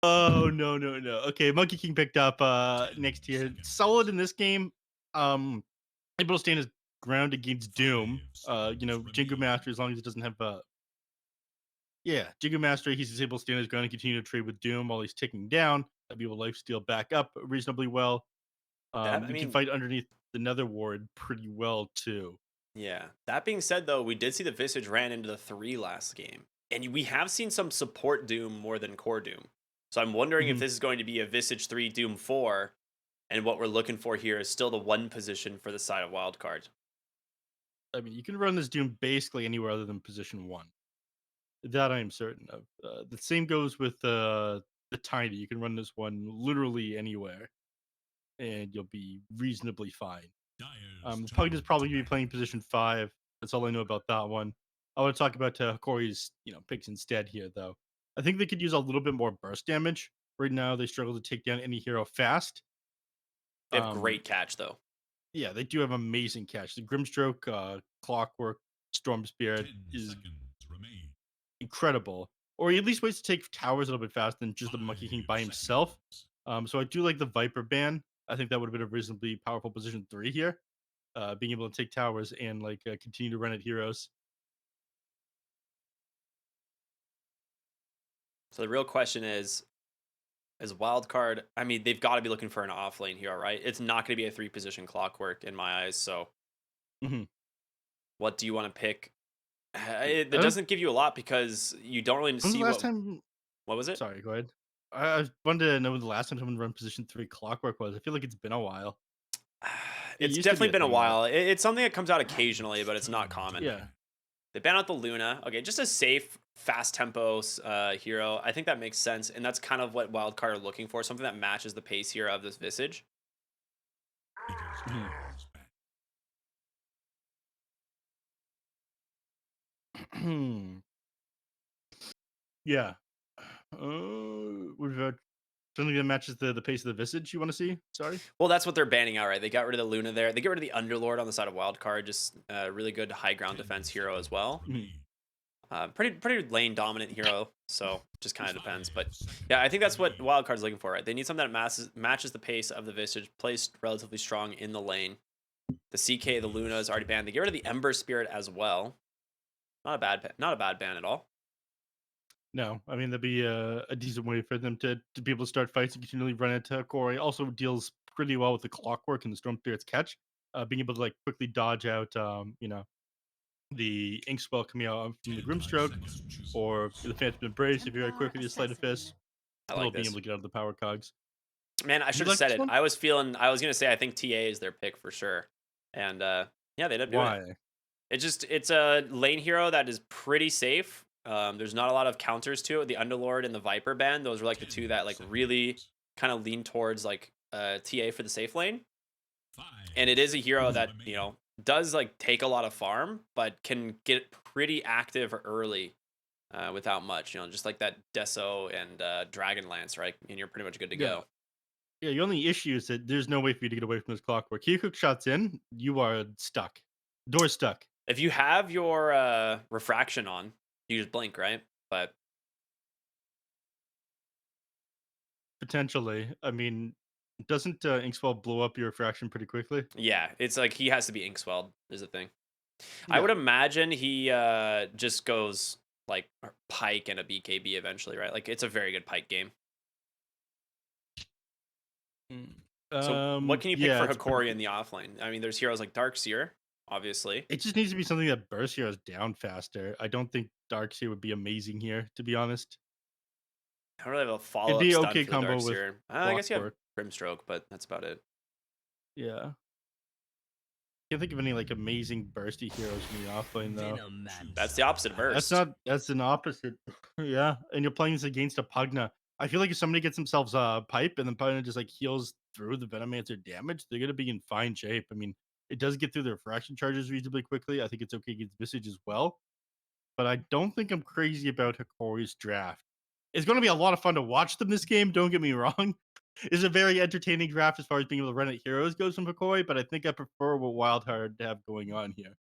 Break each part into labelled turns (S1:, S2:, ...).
S1: Oh, no, no, no. Okay, Monkey King picked up next tier. Solid in this game. Able to stand his ground against Doom. Jingu Master, as long as it doesn't have yeah, Jingu Master, he's able to stand his ground and continue to trade with Doom while he's ticking down. Be able to lifesteal back up reasonably well.
S2: That I
S1: You can
S2: mean,
S1: fight underneath the Nether Ward pretty well too.
S2: yeah. That being said, though, we did see the Visage ran into the 3 last game. And we have seen some support Doom more than core Doom. So I'm wondering if
S1: Mhm.
S2: this is going to be a Visage 3 Doom 4. And what we're looking for here is still the 1 position for the side of Wildcard.
S1: I mean, you can run this Doom basically anywhere other than position 1. That I am certain of. The same goes with the Tiny. You can run this one literally anywhere, and you'll be reasonably fine. The Pug is probably gonna be playing position 5. That's all I know about that one. I want to talk about Hokori's, picks instead here, though. I think they could use a little bit more burst damage. Right now, they struggle to take down any hero fast.
S2: They have
S1: Um,
S2: great catch, though.
S1: yeah, they do have amazing catch. The Grimstroke, Clockwork, Storm Spirit is incredible. Or he at least ways to take towers a little bit faster than just the Monkey King by himself. So I do like the Viper ban. I think that would have been a reasonably powerful position 3 here. Being able to take towers and continue to run at heroes.
S2: So the real question is Wildcard. I mean, they've got to be looking for an off lane hero, right? It's not going to be a 3 position Clockwork in my eyes. So
S1: Mhm.
S2: what do you want to pick? It
S1: Uh,
S2: doesn't give you a lot because you don't really
S1: when's the
S2: see
S1: last
S2: what.
S1: time?
S2: What was it?
S1: Sorry, go ahead. I wanted to know when the last time someone run position 3 Clockwork was. I feel like it's been a while. It
S2: It's
S1: used to be
S2: definitely
S1: a
S2: been a
S1: thing though.
S2: while. It's something that comes out occasionally, but it's not common.
S1: Yeah.
S2: They ban out the Luna. Okay, just a safe, fast tempo hero. I think that makes sense, and that's kind of what Wildcard are looking for. Something that matches the pace here of this Visage.
S1: Mhm. Yeah. What about something that matches the pace of the visage you want to see? Sorry.
S2: Well, that's what they're banning out, right? They got rid of the Luna there. They get rid of the Underlord on the side of Wildcard. Just a really good high ground defense hero as well.
S1: Mhm.
S2: Pretty lane dominant hero. So just kind of depends. But yeah, I think that's what Wildcard's looking for, right? They need something that matches the pace of the Visage, plays relatively strong in the lane. The CK, the Luna is already banned. They get rid of the Ember Spirit as well. Not a bad ban at all.
S1: No, I mean that'd be a decent way for them to be able to start fights and continually run into Corey. Also deals pretty well with the clockwork and the storm spirit's catch. Being able to quickly dodge out, the ink spell coming out from the Grimstroke or the Phantom Embrace if you're very quick with your Sleight of Fist,
S2: I
S1: as well
S2: like
S1: as being able
S2: this.
S1: to get out of the power cogs.
S2: Man, I
S1: You
S2: should have
S1: like
S2: said
S1: this
S2: it.
S1: one?
S2: I was gonna say I think TA is their pick for sure. And yeah, they ended up doing it.
S1: Why?
S2: It's a lane hero that is pretty safe. There's not a lot of counters to it. The Underlord and the Viper band, those were like the two that really kind of lean towards TA for the safe lane. And it is a hero
S1: Mhm.
S2: that, does take a lot of farm, but can get pretty active early without much, just like that Deso and Dragon Lance, right? And you're pretty much good to
S1: Yeah.
S2: go.
S1: Yeah, the only issue is that there's no way for you to get away from this clockwork. He hook shots in, you are stuck. Door stuck.
S2: If you have your refraction on, you just blink, right? But
S1: Potentially. I mean, doesn't Inkswell blow up your fraction pretty quickly?
S2: yeah, it's like he has to be Inkswelled is the thing. I
S1: Yeah.
S2: would imagine he just goes like Pike and a BKB eventually, right? Like it's a very good Pike game.
S1: Mm.
S2: So what can you pick
S1: Yeah,
S2: for
S1: it's pretty
S2: Hokori
S1: good.
S2: in the offlane? I mean, there's heroes like Darkseer, obviously.
S1: It just needs to be something that bursts heroes down faster. I don't think Darkseer would be amazing here, to be honest.
S2: I don't really have a
S1: It'd
S2: follow up
S1: be
S2: stun
S1: okay
S2: for the
S1: combo with
S2: Darkseer. I guess you have
S1: Clockwork.
S2: Grimstroke, but that's about it.
S1: Yeah. Can't think of any amazing bursty heroes in the offlane though.
S2: That's the opposite of burst.
S1: That's an opposite. Yeah. And you're playing this against a Pugna. I feel like if somebody gets themselves a pipe and then Pugna just heals through the Venomancer damage, they're gonna be in fine shape. I mean, it does get through their fraction charges reasonably quickly. I think it's okay against Visage as well. But I don't think I'm crazy about Hikori's draft. It's gonna be a lot of fun to watch them this game, don't get me wrong. It's a very entertaining draft as far as being able to run at heroes goes from Hikori, but I think I prefer what Wildcard have going on here.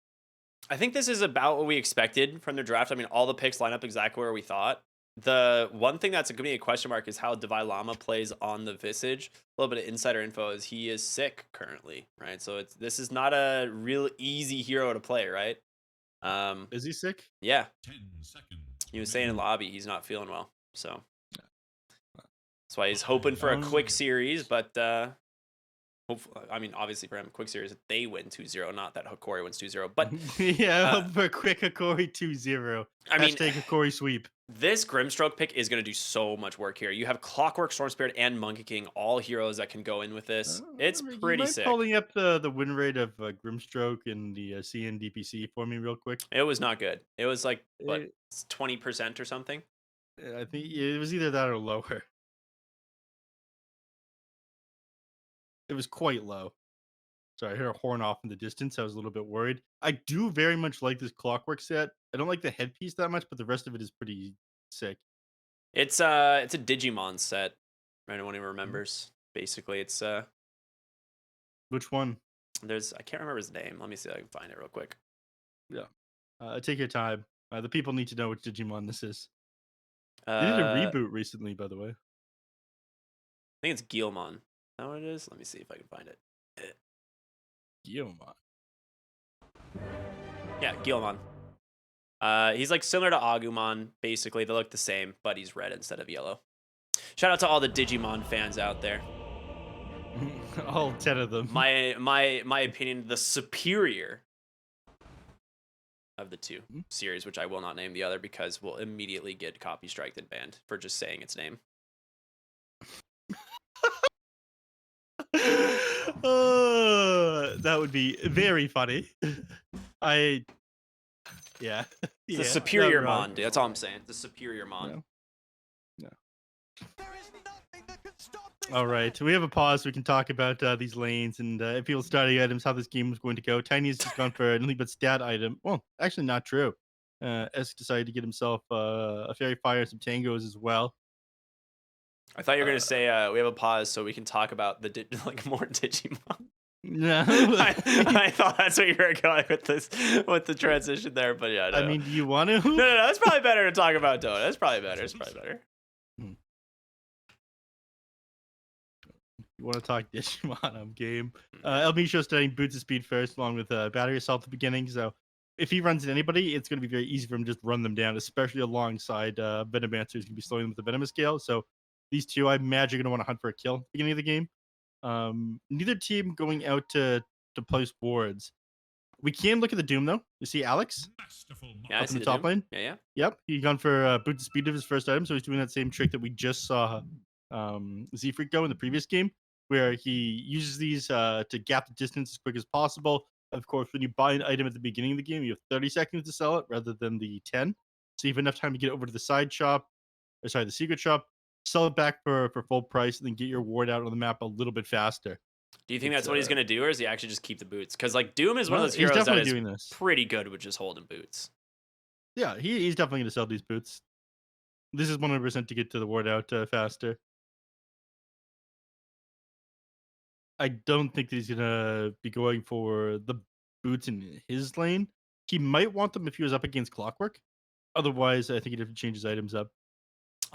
S2: I think this is about what we expected from the draft. I mean, all the picks line up exactly where we thought. The one thing that's going to be a question mark is how Devi Lama plays on the Visage. A little bit of insider info is he is sick currently, right? So this is not a real easy hero to play, right?
S1: Is he sick?
S2: Yeah. He was saying in lobby he's not feeling well, so that's why he's hoping for a quick series, but hopefully, I mean, obviously for him, quick series, they win 2-0, not that Hokori wins 2-0. But
S1: yeah, hope for a quick Hokori 2-0.
S2: I mean,
S1: Hashtag Hokori sweep.
S2: This Grimstroke pick is going to do so much work here. You have Clockwork, Storm Spirit, and Monkey King, all heroes that can go in with this. It's pretty sick.
S1: Pulling up the win rate of Grimstroke and the CNDPC for me real quick.
S2: It was not good. It was like, what, 20% or something?
S1: I think it was either that or lower. It was quite low. Sorry, I heard a horn off in the distance. I was a little bit worried. I do very much like this Clockwork set. I don't like the headpiece that much, but the rest of it is pretty sick.
S2: It's a Digimon set. For anyone who
S1: Mm-hmm.
S2: remembers. Basically, it's
S1: Which one?
S2: I can't remember his name. Let me see if I can find it real quick.
S1: Yeah. Take your time. The people need to know which Digimon this is. They did a reboot recently, by the way.
S2: I think it's Guilmon. Is that what it is? Let me see if I can find it.
S1: Guilmon.
S2: Yeah, Guilmon. He's like similar to Agumon, basically. They look the same, but he's red instead of yellow. Shout out to all the Digimon fans out there.
S1: All 10 of them.
S2: My opinion, the superior of the two series, which I will not name the other because we'll immediately get copy striked and banned for just saying its name.
S1: That would be very funny. Yeah.
S2: The superior Mon, dude. That's all I'm saying. The superior Mon.
S1: Yeah. All right. We have a pause. So we can talk about these lanes and people starting items, how this game was going to go. Tiny's just gone for anything but stat item. Well, actually not true. Esk decided to get himself a Fairy Fire and some Tangos as well.
S2: I thought you were going to say we have a pause so we can talk about the more Digimon.
S1: No.
S2: I thought that's where you were going with the transition there, but yeah. No.
S1: I mean, do you want to?
S2: No. That's probably better to talk about Dota. That's probably better. It's probably better.
S1: You want to talk Digimon game? LB shows studying boots of speed first, along with battery assault at the beginning. So if he runs at anybody, it's going to be very easy for him to just run them down, especially alongside Venomancer, who's going to be slowing them with the Venomous Scale. So these two, I imagine, are going to want to hunt for a kill at the beginning of the game. Neither team going out to place wards. We can look at the Doom though. You see Alex?
S2: Yeah,
S1: up in the top lane.
S2: Yeah.
S1: Yep, he gone for boots of speed of his first item, so he's doing that same trick that we just saw Z-Freak go in the previous game, where he uses these to gap the distance as quick as possible. Of course, when you buy an item at the beginning of the game, you have 30 seconds to sell it rather than the 10. So you have enough time to get over to the side shop, the secret shop, sell it back for full price, and then get your ward out on the map a little bit faster.
S2: Do you think that's what he's going to do, or is he actually just keep the boots? Because like Doom is one of those heroes that is pretty good with just holding boots.
S1: Yeah, he's definitely going to sell these boots. This is 100% to get to the ward out faster. I don't think that he's going to be going for the boots in his lane. He might want them if he was up against Clockwork. Otherwise, I think he'd have to change his items up.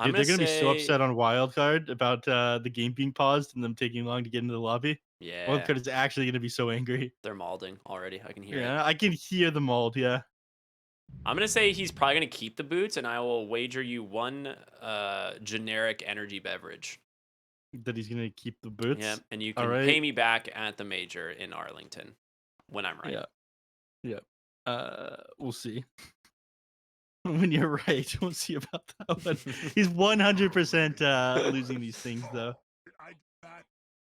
S1: Dude, they're going to be so upset on Wildcard about the game being paused and them taking long to get into the lobby.
S2: Yeah.
S1: Wildcard is actually going to be so angry.
S2: They're malding already. I can hear it.
S1: Yeah, I can hear the mauled, yeah.
S2: I'm going to say he's probably going to keep the boots, and I will wager you one generic energy beverage.
S1: That he's going to keep the boots?
S2: Yeah, and you can pay me back at the major in Arlington when I'm right.
S1: Yeah. We'll see. When you're right, we'll see about that one. He's 100% losing these things, though.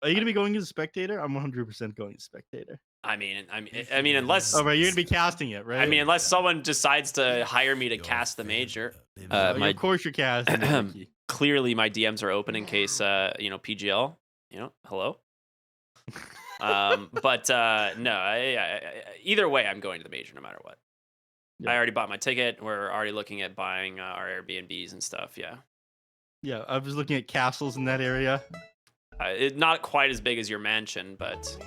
S1: Are you going to be going as a spectator? I'm 100% going as spectator.
S2: I mean, unless.
S1: Oh, right, you're gonna be casting it, right?
S2: I mean, unless someone decides to hire me to cast the major.
S1: Of course, you're casting.
S2: Clearly, my DMs are open in case PGL. Hello. But no, either way, I'm going to the major no matter what. Yeah. I already bought my ticket. We're already looking at buying our Airbnbs and stuff. Yeah.
S1: Yeah, I was looking at castles in that area.
S2: Not quite as big as your mansion, but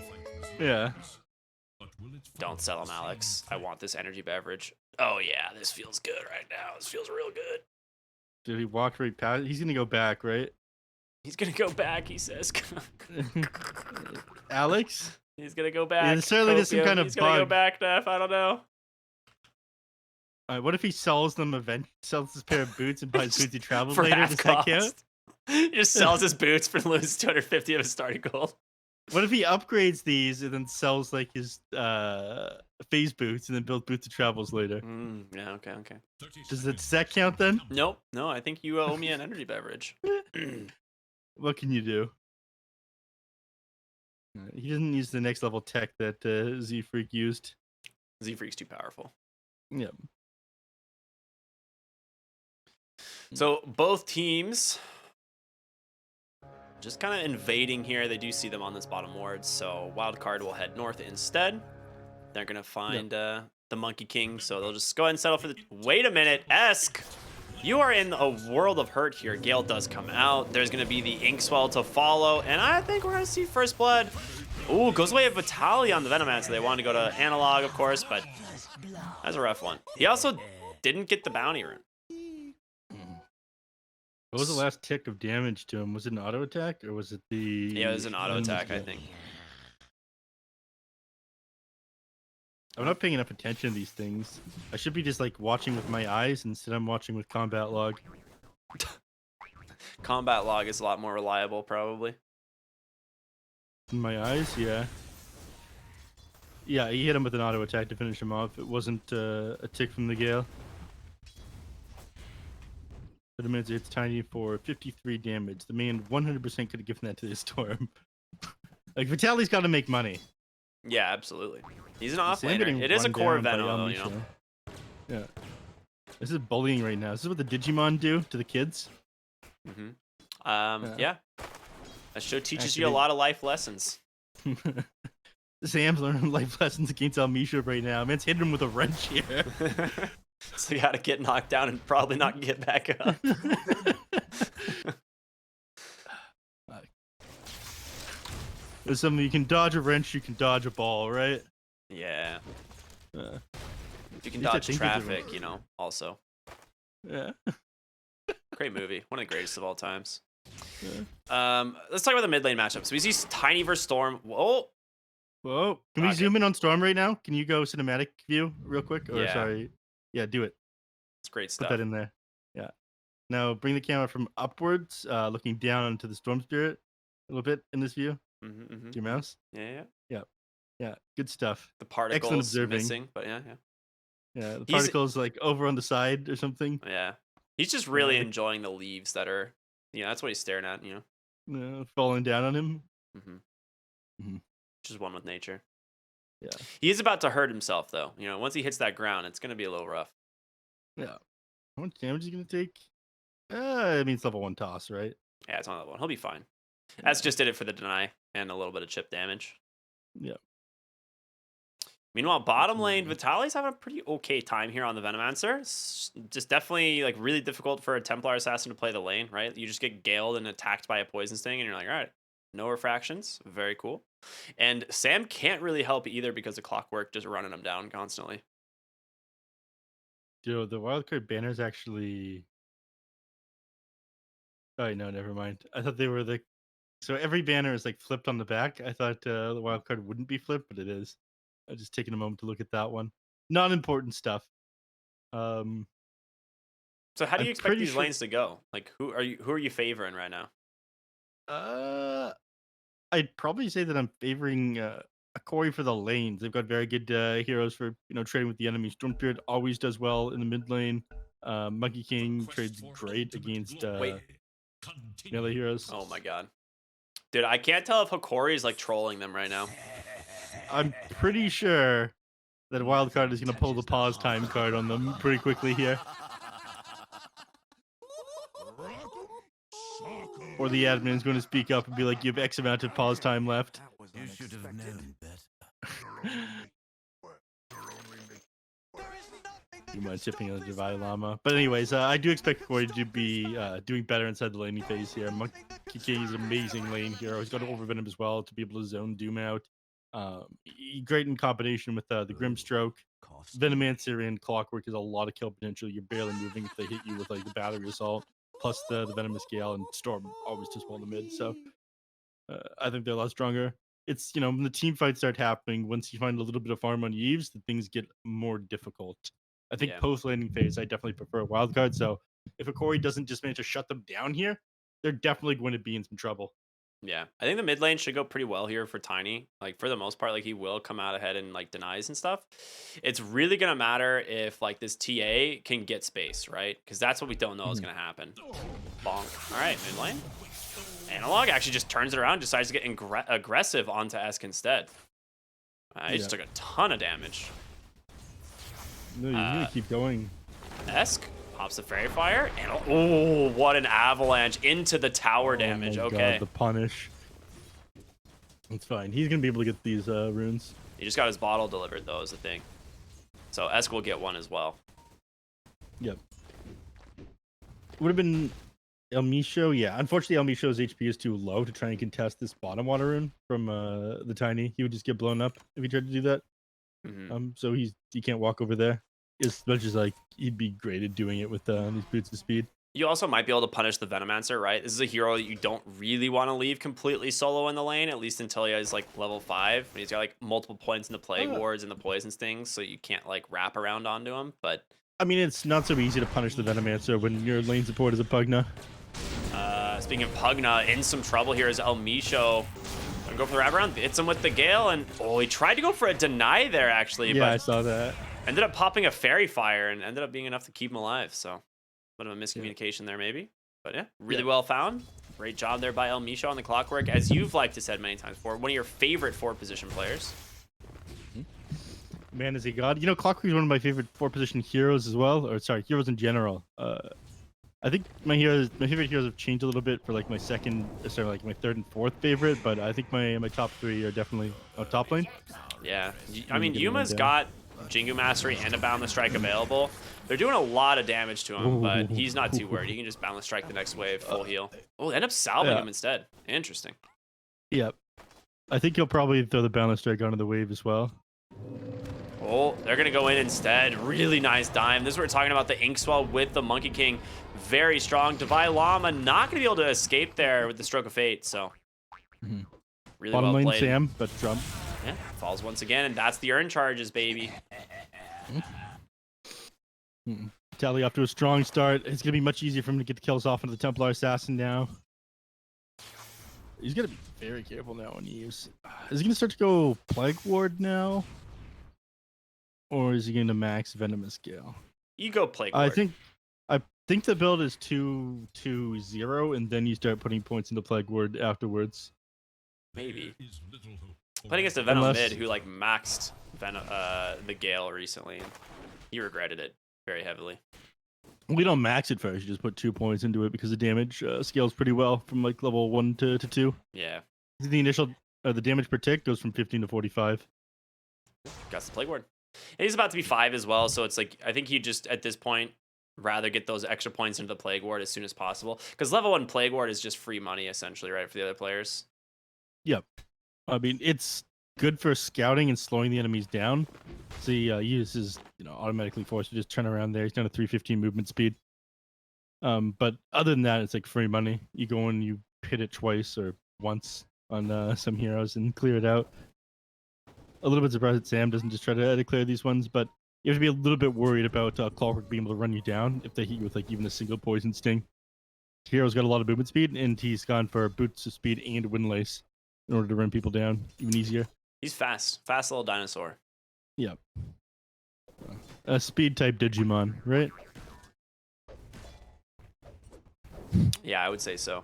S1: yeah.
S2: Don't sell them, Alex. I want this energy beverage. Oh yeah, this feels good right now. This feels real good.
S1: Did he walk right past? He's gonna go back, right?
S2: He's gonna go back, he says.
S1: Alex?
S2: He's gonna go
S1: Yeah,
S2: back.
S1: certainly there's some
S2: Copium.
S1: kind
S2: He's
S1: of
S2: gonna go
S1: bug.
S2: back, Neph. I don't know.
S1: What if he sells them sells his pair of boots and buys boots he travels
S2: For
S1: later?
S2: half
S1: Does that count?
S2: cost. He just sells his boots for loses 250 of his starting gold.
S1: What if he upgrades these and then sells like his phase boots and then builds boots he travels later?
S2: Yeah, okay.
S1: Does that count then?
S2: Nope. No, I think you owe me an energy beverage.
S1: What can you do? He doesn't use the next level tech that Z Freak used.
S2: Z Freak's too powerful.
S1: Yep.
S2: So both teams just kind of invading here. They do see them on this bottom ward, so Wildcard will head north instead. They're gonna find the Monkey King, so they'll just go ahead and settle for the. Wait a minute, Esk. You are in a world of hurt here. Gale does come out. There's gonna be the Inkswell to follow, and I think we're gonna see first blood. Ooh, goes away with Vitaly on the Venoman, so they wanted to go to Analog, of course, but that's a rough one. He also didn't get the bounty rune.
S1: What was the last tick of damage to him? Was it an auto attack or was it the?
S2: Yeah, it was an auto attack, I think.
S1: I'm not paying enough attention to these things. I should be just like watching with my eyes instead. I'm watching with combat log.
S2: Combat log is a lot more reliable, probably.
S1: In my eyes, yeah. Yeah, he hit him with an auto attack to finish him off. It wasn't a tick from the Gale. But it means it's tiny for 53 damage. The man 100% could have given that to the Storm. Like, Vitaly's got to make money.
S2: Yeah, absolutely. He's an off
S1: Sam
S2: laner. It is a
S1: run
S2: core
S1: down by
S2: Venom, though, you know.
S1: Yeah. This is bullying right now. This is what the Digimon do to the kids.
S2: Yeah. That show teaches you a
S1: Actually-
S2: lot of life lessons.
S1: Sam's learning life lessons against Almisha right now. Man's hitting him with a wrench here.
S2: So you gotta get knocked down and probably not get back up.
S1: There's something you can dodge a wrench, you can dodge a ball, right?
S2: Yeah.
S1: Uh,
S2: You can
S1: At least I
S2: dodge
S1: think there's a
S2: traffic, you know, also.
S1: yeah.
S2: Great movie. One of the greatest of all times.
S1: Yeah.
S2: Let's talk about the mid lane matchup. So we see Tiny versus Storm. Whoa.
S1: Whoa. Can we
S2: Okay.
S1: zoom in on Storm right now? Can you go cinematic view real quick? Or
S2: Yeah.
S1: sorry. Yeah, do it.
S2: It's great
S1: Put
S2: stuff.
S1: that in there. Yeah. Now bring the camera from upwards, looking down onto the Storm Spirit a little bit in this view. To your mouse.
S2: Yeah.
S1: Yeah. Good stuff.
S2: The particles
S1: observing.
S2: missing, but yeah.
S1: Yeah. The
S2: He's-
S1: particles like over on the side or something.
S2: Yeah. He's just really
S1: Yeah.
S2: enjoying the leaves that are, that's what he's staring at, you know.
S1: Falling down on him.
S2: Just one with nature.
S1: Yeah.
S2: He is about to hurt himself, though. You know, once he hits that ground, it's going to be a little rough.
S1: Yeah. How much damage is he gonna take? I mean, it's level 1 toss, right?
S2: Yeah, it's on that one. He'll be fine. That's just did it for the deny and a little bit of chip damage.
S1: Yeah.
S2: Meanwhile, bottom lane, Vitaly's having a pretty okay time here on the Venomancer. It's just definitely like really difficult for a Templar Assassin to play the lane, right? You just get galed and attacked by a Poison Sting, and you're like, all right, no refractions. Very cool. And Sam can't really help either because of Clockwork just running him down constantly.
S1: Dude, the Wildcard banners actually. Oh, no, never mind. I thought they were the. So every banner is like flipped on the back. I thought the Wildcard wouldn't be flipped, but it is. I just taking a moment to look at that one. Non important stuff.
S2: So how do you
S1: I'm
S2: expect
S1: pretty
S2: these
S1: sure-
S2: lanes to go? Like who are you favoring right now?
S1: I'd probably say that I'm favoring Hokori for the lanes. They've got very good heroes for trading with the enemy. Storm Spirit always does well in the mid lane. Monkey King trades great against melee heroes.
S2: Oh my god. Dude, I can't tell if Hokori is like trolling them right now.
S1: I'm pretty sure that Wildcard is going to pull the pause time card on them pretty quickly here. Or the admin is going to speak up and be like, you have X amount of pause time left.
S3: You should have known better.
S1: You mind tipping on the Divide Llama. But anyways, I do expect Corey to be doing better inside the laning phase here. Monkey King is an amazing lane hero. He's got Overvenom as well to be able to zone Doom out. Great in combination with the Grimstroke. Venomancer and Clockwork is a lot of kill potential. You're barely moving if they hit you with like the battery assault. plus the Venomous Gale, and Storm always just well in the mid. So I think they're a lot stronger. It's, when the team fights start happening, once you find a little bit of farm on Yves, the things get more difficult. I think
S2: Yeah.
S1: post landing phase, I definitely prefer Wildcard. So if Hokori doesn't just manage to shut them down here, they're definitely going to be in some trouble.
S2: Yeah, I think the mid lane should go pretty well here for Tiny. Like for the most part, like he will come out ahead and like denies and stuff. It's really gonna matter if like this TA can get space, right? Because that's what we don't know is gonna happen. Bonk. All right, mid lane. Analog actually just turns it around, decides to get aggressive onto Esk instead. He just took a ton of damage.
S1: No, you're gonna keep going.
S2: Esk pops the Fairy Fire, and oh, what an avalanche into the tower damage.
S1: Oh my
S2: Okay.
S1: God, the punish. It's fine. He's gonna be able to get these runes.
S2: He just got his bottle delivered, though, is the thing. So Esk will get one as well.
S1: Yep. Would have been El Misho. Yeah, unfortunately, El Misho's HP is too low to try and contest this bottom water rune from the Tiny. He would just get blown up if he tried to do that. So he can't walk over there. As much as like he'd be great at doing it with these boots of speed.
S2: You also might be able to punish the Venomancer, right? This is a hero that you don't really want to leave completely solo in the lane, at least until he has like level 5. He's got like multiple points in the plague wards and the poison stings, so you can't like wrap around onto him. But
S1: I mean, it's not so easy to punish the Venomancer when your lane support is a Pugna.
S2: Speaking of Pugna, in some trouble here is El Misho. Gonna go for the wraparound, hits him with the Gale, and he tried to go for a deny there actually.
S1: Yeah,
S2: but
S1: I saw that.
S2: ended up popping a Fairy Fire and ended up being enough to keep him alive. So a bit of a miscommunication there maybe. But yeah, really well found. Great job there by El Misho on the Clockwork. As you've liked to said many times before, one of your favorite 4-position players.
S1: Man, is he god? Clockwork is one of my favorite 4-position heroes as well. Or sorry, heroes in general. I think my favorite heroes have changed a little bit for like my my third and fourth favorite, but I think my top 3 are definitely top lane.
S2: Yeah, I mean Yuma's got Jingu Mastery and a Boundless Strike available. They're doing a lot of damage to him, but he's not too worried. He can just Boundless Strike the next wave, full heal. Oh, they end up salving him instead. Interesting.
S1: Yep. I think he'll probably throw the Boundless Strike onto the wave as well.
S2: Oh, they're going to go in instead. Really nice dime. This is what we're talking about, the Inkswell with the Monkey King. Very strong. Divine Llama not going to be able to escape there with the Stroke of Fate, so really
S1: Bottom
S2: well
S1: lane
S2: played.
S1: Sam, but Trump.
S2: Yeah, falls once again, and that's the earn charges, baby.
S1: Tally off to a strong start. It's going to be much easier for him to get the kills off into the Templar Assassin now. He's going to be very careful now when he uses. Is he going to start to go Plague Ward now? Or is he going to max Venomous Gale?
S2: You go Plague Ward.
S1: I think the build is 2-2-0, and then you start putting points into Plague Ward afterwards.
S2: Maybe. Playing against a Venom mid who like maxed the Gale recently. He regretted it very heavily.
S1: We don't max it first. You just put 2 points into it because the damage scales pretty well from like level 1 to 2.
S2: Yeah.
S1: The initial the damage per tick goes from 15 to 45.
S2: Got the Plague Ward. And he's about to be 5 as well, so it's like I think you just at this point rather get those extra points into the Plague Ward as soon as possible, because level 1 Plague Ward is just free money essentially, right, for the other players.
S1: Yep. I mean, it's good for scouting and slowing the enemies down. So he uses automatically forced to just turn around there. He's down to 315 movement speed. But other than that, it's like free money. You go and you hit it twice or once on some heroes and clear it out. A little bit surprised that Sam doesn't just try to clear these ones, but you have to be a little bit worried about Clockwork being able to run you down if they hit you with like even a single poison sting. Hero's got a lot of movement speed, and he's gone for boots of speed and windlace in order to run people down even easier.
S2: He's fast little dinosaur.
S1: Yep. A speed type Digimon, right?
S2: Yeah, I would say so.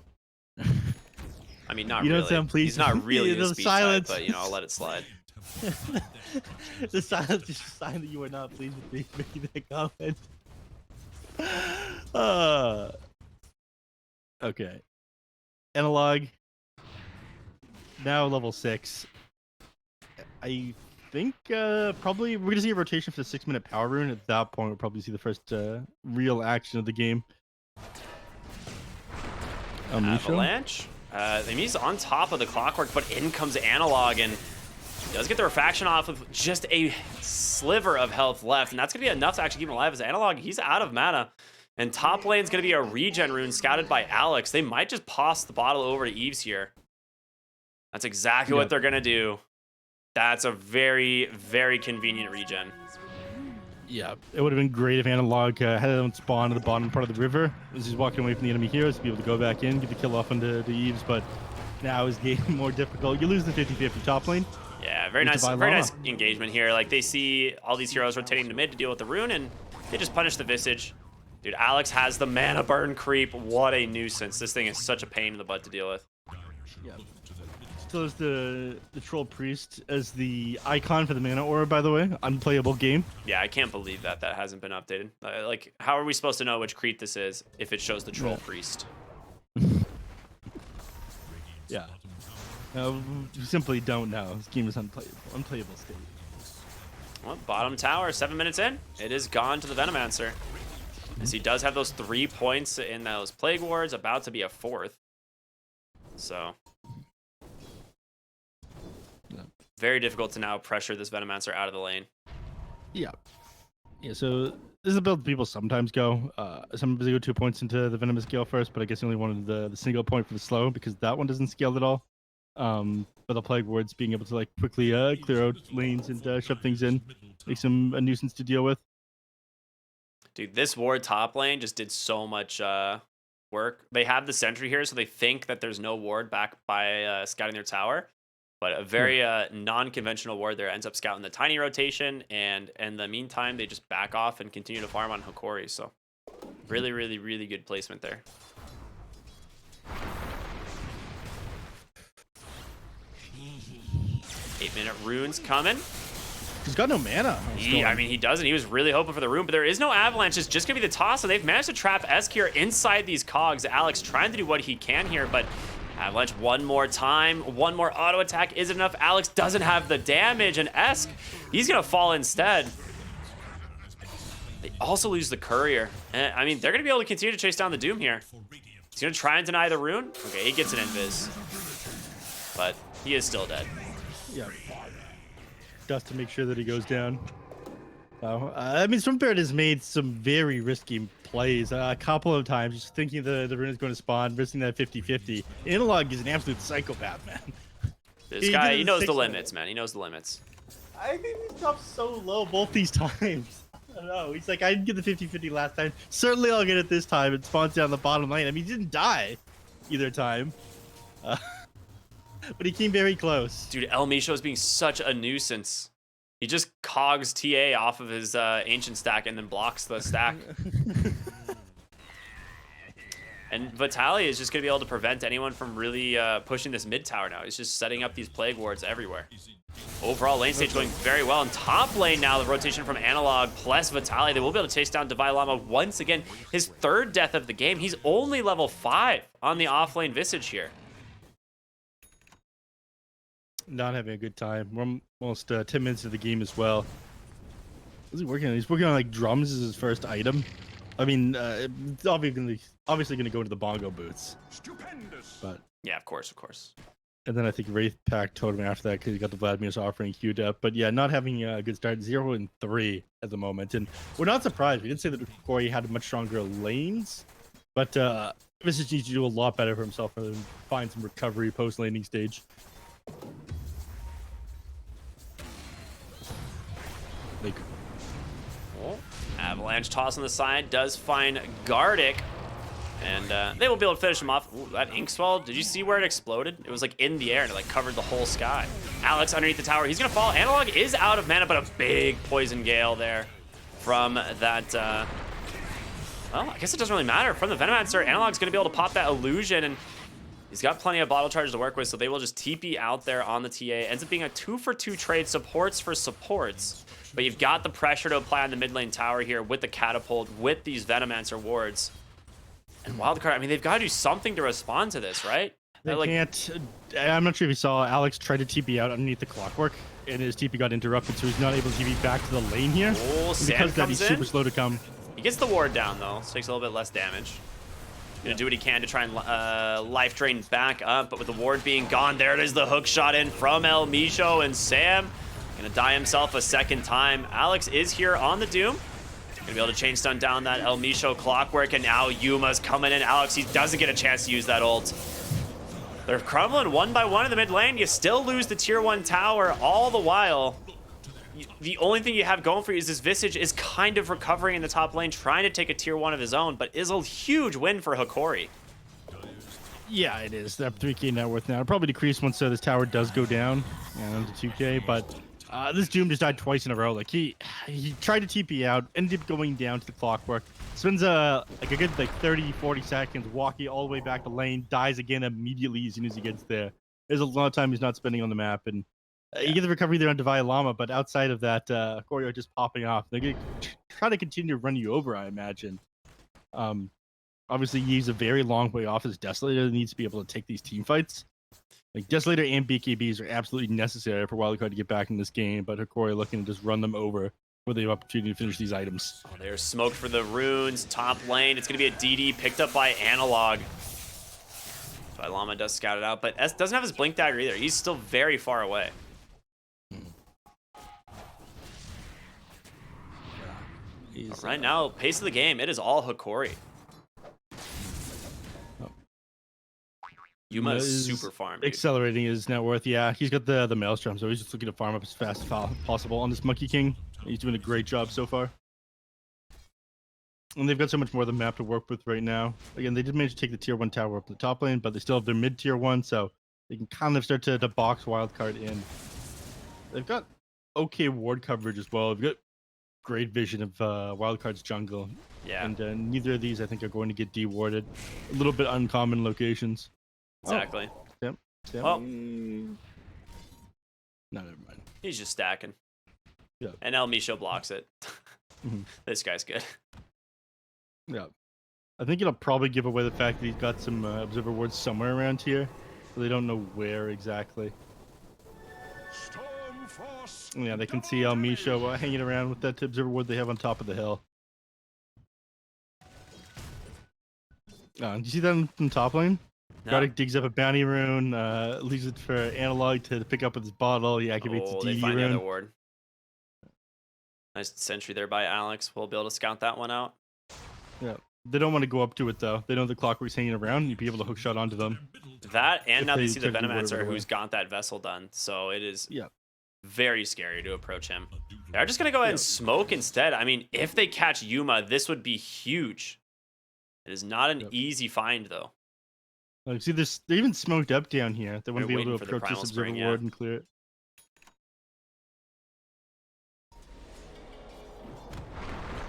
S2: I mean, not
S1: You
S2: really.
S1: don't sound pleased.
S2: He's not really
S1: The
S2: a speed
S1: silence.
S2: type, but I'll let it slide.
S1: The silence is a sign that you are not pleased with me making that comment. Okay. Analog. Now level 6. I think probably we're gonna see a rotation for the 6-minute power rune. At that point, we'll probably see the first real action of the game.
S2: Avalanche. He's on top of the Clockwork, but in comes Analog, and he does get the Refaction off with just a sliver of health left, and that's gonna be enough to actually keep him alive. As Analog, he's out of mana. And top lane's going to be a regen rune scouted by Alex. They might just pass the bottle over to Eves here. That's exactly what they're going to do. That's a very, very convenient regen.
S1: Yeah, it would have been great if Analog had it on spawn to the bottom part of the river as he's walking away from the enemy heroes to be able to go back in, get the kill off onto Eves, but now is game more difficult. You lose the 50-50 top lane.
S2: Yeah, very nice engagement here. Like, they see all these heroes rotating to mid to deal with the rune, and they just punish the Visage. Dude, Alex has the mana burn creep. What a nuisance. This thing is such a pain in the butt to deal with.
S1: Yeah. Still has the Troll Priest as the icon for the mana aura, by the way. Unplayable game.
S2: Yeah, I can't believe that hasn't been updated. Like, how are we supposed to know which creep this is if it shows the Troll Priest?
S1: Yeah. No, we simply don't know. This game is unplayable state.
S2: Well, bottom tower, 7 minutes in. It is gone to the Venomancer. As he does have those 3 points in those Plague Wards, about to be a 4th. So, very difficult to now pressure this Venomancer out of the lane.
S1: Yeah. Yeah, so this is a build people sometimes go. Some people go 2 points into the Venomous Gale first, but I guess you only wanted the single point for the slow because that one doesn't scale at all. But the Plague Wards being able to like quickly clear out lanes and shove things in makes them a nuisance to deal with.
S2: Dude, this ward top lane just did so much work. They have the sentry here, so they think that there's no ward back by scouting their tower. But a very non-conventional ward there ends up scouting the tiny rotation, and in the meantime, they just back off and continue to farm on Hokori. So really, really, really good placement there. Eight-minute runes coming.
S1: He's got no mana.
S2: I mean, he doesn't. He was really hoping for the rune, but there is no avalanche. It's just going to be the toss, so they've managed to trap Esk here inside these cogs. Alex trying to do what he can here, but avalanche one more time. One more auto attack isn't enough. Alex doesn't have the damage, and Esk, he's going to fall instead. They also lose the courier. I mean, they're going to be able to continue to chase down the Doom here. He's going to try and deny the rune. Okay, he gets an invis, but he is still dead.
S1: Yeah. Just to make sure that he goes down. I mean, Swimbeard has made some very risky plays a couple of times, just thinking the rune is going to spawn, risking that 50-50. Analog is an absolute psychopath, man.
S2: This guy, he knows the limits, man. He knows the limits.
S1: I think he stopped so low both these times. I don't know. He's like, I didn't get the 50-50 last time. Certainly I'll get it this time. It spawns down the bottom lane. I mean, he didn't die either time. But he came very close.
S2: Dude, El Misho is being such a nuisance. He just cogs TA off of his ancient stack and then blocks the stack. And Vitaly is just going to be able to prevent anyone from really pushing this mid tower now. He's just setting up these Plague Wards everywhere. Overall lane stage going very well. In top lane now, the rotation from Analog plus Vitaly. They will be able to chase down Divine Llama once again. His 3rd death of the game. He's only level 5 on the offlane Visage here.
S1: Not having a good time. We're almost 10 minutes of the game as well. What's he working on? He's working on like drums as his first item. I mean, it's obviously going to go into the bongo boots. Stupendous. But
S2: yeah, of course.
S1: And then I think Wraith Pack Totem after that because he got the Vladimir's offering queued up. But yeah, not having a good start. 0-3 at the moment. And we're not surprised. We didn't say that Hokori had much stronger lanes. But Visage needs to do a lot better for himself and find some recovery post-landing stage.
S2: Oh, avalanche toss on the side does find Gardic, and they will be able to finish him off. Ooh, that Inkswell, did you see where it exploded? It was like in the air and it like covered the whole sky. Alex underneath the tower, he's gonna fall. Analog is out of mana, but a big poison gale there from that. Well, I guess it doesn't really matter. From the Venomancer, Analog's gonna be able to pop that illusion, and he's got plenty of bottle charge to work with, so they will just TP out there on the TA. Ends up being a 2-for-2 trade, supports for supports. But you've got the pressure to apply on the mid lane tower here with the catapult, with these Venomancer wards. And Wildcard, I mean, they've got to do something to respond to this, right?
S1: They can't. I'm not sure if you saw Alex try to TP out underneath the clockwork, and his TP got interrupted, so he's not able to TP back to the lane here.
S2: Oh, Sam
S1: because that he's
S2: comes in.
S1: super slow to come.
S2: He gets the ward down, though, so takes a little bit less damage. Gonna do what he can to try and life drain back up, but with the ward being gone, there it is, the hook shot in from El Misho, and Sam gonna die himself a second time. Alex is here on the Doom. Gonna be able to chain stun down that El Micho clockwork, and now Yuma's coming in. Alex, he doesn't get a chance to use that ult. They're crumbling one by one in the mid lane. You still lose the tier 1 tower all the while. The only thing you have going for you is this Visage is kind of recovering in the top lane, trying to take a tier 1 of his own, but is a huge win for Hokori.
S1: Yeah, it is. They're up 3K net worth now. It'll probably decrease once this tower does go down to 2K, but this Doom just died twice in a row. Like he tried to TP out, ended up going down to the clockwork, spends a good 30-40 seconds walking all the way back to lane, dies again immediately as soon as he gets there. There's a lot of time he's not spending on the map, and you get the recovery there on Divine Llama, but outside of that, Choreo just popping off. They're gonna try to continue to run you over, I imagine. Obviously, he's a very long way off as Desolator. Needs to be able to take these team fights. Like Desolator and BKBs are absolutely necessary for Wildcard to get back in this game, but Hokori looking to just run them over where they have opportunity to finish these items.
S2: Oh, they're smoked for the runes. Top lane, it's going to be a DD picked up by Analog. Llama does scout it out, but S doesn't have his Blink Dagger either. He's still very far away. Right now, pace of the game, it is all Hokori. Yuma is super farmed, dude.
S1: Accelerating his net worth. Yeah, he's got the Maelstrom, so he's just looking to farm up as fast as possible on this Monkey King. He's doing a great job so far. And they've got so much more of the map to work with right now. Again, they did manage to take the tier 1 tower up to the top lane, but they still have their mid tier 1, so they can kind of start to box Wildcard in. They've got okay ward coverage as well. They've got great vision of Wildcard's jungle.
S2: Yeah.
S1: And neither of these, I think, are going to get dewarded. A little bit uncommon locations.
S2: Exactly.
S1: Oh. Yep.
S2: Well,
S1: no, never mind.
S2: He's just stacking.
S1: Yeah.
S2: And El Micho blocks it. This guy's good.
S1: Yeah. I think it'll probably give away the fact that he's got some observer wards somewhere around here. So they don't know where exactly. Yeah, they can see El Micho hanging around with that observer ward they have on top of the hill. Do you see that in top lane?
S2: No.
S1: Gardic digs up a bounty rune, leaves it for Analog to pick up with his bottle. He activates the
S2: they
S1: DD
S2: find
S1: rune.
S2: the other ward. Nice sentry there by Alex. We'll be able to scout that one out.
S1: Yeah, they don't want to go up to it though. They know the clockwork's hanging around. You'd be able to hook shot onto them.
S2: That, and now they see the
S1: try to do
S2: Venomancer
S1: whatever
S2: who's got that vessel done. So it is
S1: Yeah.
S2: very scary to approach him. They're just going to go ahead and smoke instead. I mean, if they catch Yuma, this would be huge. It is not an easy find, though.
S1: Like, see, they're even smoked up down here. They wouldn't
S2: They're
S1: be able
S2: waiting
S1: to
S2: for the
S1: approach this
S2: Primal
S1: observer
S2: Spring, yeah.
S1: ward and clear it.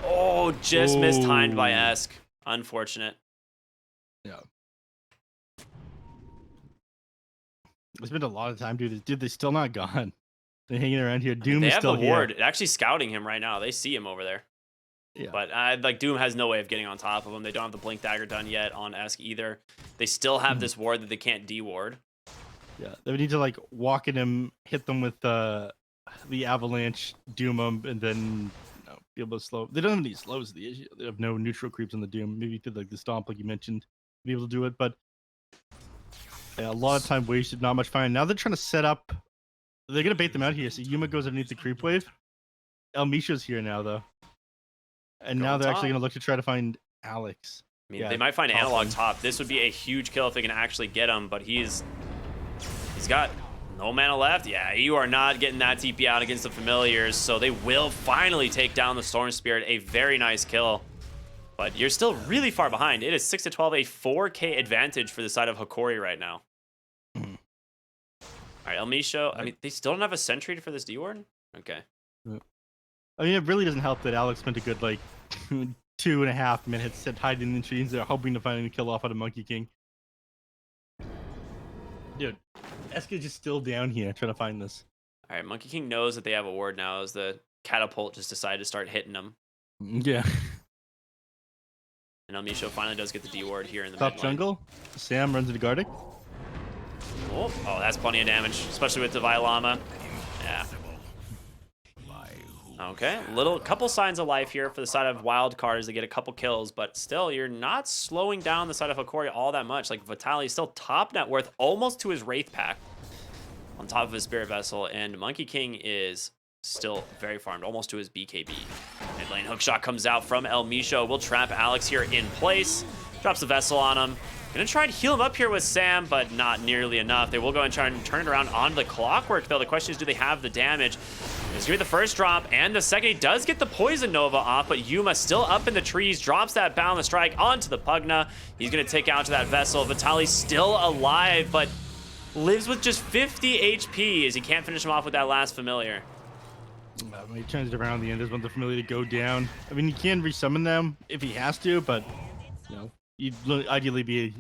S2: Oh, just mistimed by
S1: Oh.
S2: Esk. Unfortunate.
S1: Yeah. It's been a lot of time, dude. They're still not gone. They're hanging around here. Doom
S2: They
S1: is
S2: have
S1: still
S2: the ward.
S1: here.
S2: Actually scouting him right now. They see him over there.
S1: Yeah.
S2: But like Doom has no way of getting on top of him. They don't have the Blink Dagger done yet on Esk either. They still have this ward that they can't de-ward.
S1: Yeah, they would need to like walk at him, hit them with the avalanche, doom them, and then be able to slow. They don't have any slows. The issue. They have no neutral creeps on the doom. Maybe through like the stomp, like you mentioned, be able to do it. But yeah, a lot of time wasted. Not much fine. Now they're trying to set up. They're gonna bait them out here. So Yuma goes underneath the creep wave. El Misha's here now though, and now they're actually gonna look to try to find Alex.
S2: I mean, they might find
S1: top
S2: Analog
S1: lane.
S2: top. This would be a huge kill if they can actually get him, but he's got no mana left. Yeah, you are not getting that TP out against the familiars, so they will finally take down the Storm Spirit. A very nice kill, but you're still really far behind. It is 6-12, a 4K advantage for the side of Hokori right now. All right, El Micho. I mean, they still don't have a sentry for this D-Ward? Okay.
S1: I mean, it really doesn't help that Alex spent a good like 2.5 minutes hiding in the trees. They're hoping to find a kill off on a Monkey King. Dude, Eska's just still down here trying to find this.
S2: All right, Monkey King knows that they have a ward now as the catapult just decided to start hitting them.
S1: Yeah.
S2: And El Micho finally does get the D-Ward here in the
S1: Top
S2: mid lane.
S1: jungle. Sam runs into Gardic.
S2: Oh, that's plenty of damage, especially with the Llama. Yeah. Okay, couple signs of life here for the side of Wildcard as they get a couple kills, but still, you're not slowing down the side of Hokori all that much. Like, Vitaly is still top net worth, almost to his Wraith Pack on top of his Spirit Vessel, and Monkey King is still very farmed, almost to his BKB. Mid lane hook shot comes out from El Misho. Will trap Alex here in place. Drops the Vessel on him. Gonna try and heal him up here with Sam, but not nearly enough. They will go and try and turn it around on the Clockwork, though. The question is, do they have the damage? It's gonna be the first drop, and the second. He does get the Poison Nova off, but Yuma still up in the trees, drops that Boundless Strike onto the Pugna. He's gonna take out to that Vessel. Vitali's still alive, but lives with just 50 HP as he can't finish him off with that last familiar.
S1: He turns it around at the end. Doesn't want the familiar to go down. I mean, he can resummon them if he has to, but you know, you'd ideally be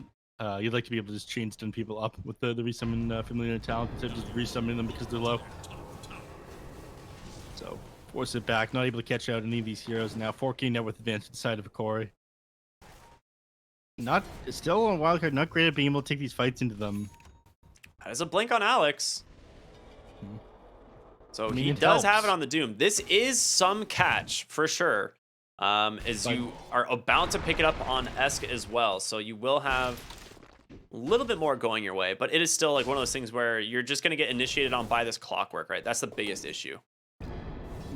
S1: you'd like to be able to just chain stun people up with the resummon familiar talent instead of just resummoning them because they're low. So force it back. Not able to catch out any of these heroes now. 4K net worth advantage to the side of Hokori. Not still on Wildcard. Not great at being able to take these fights into them.
S2: There's a blink on Alex. So
S1: I mean,
S2: he
S1: it
S2: does
S1: helps.
S2: have it on the Doom. This is some catch for sure. As you are about to pick it up on Esk as well. So you will have a little bit more going your way, but it is still like one of those things where you're just going to get initiated on by this Clockwork, right? That's the biggest issue.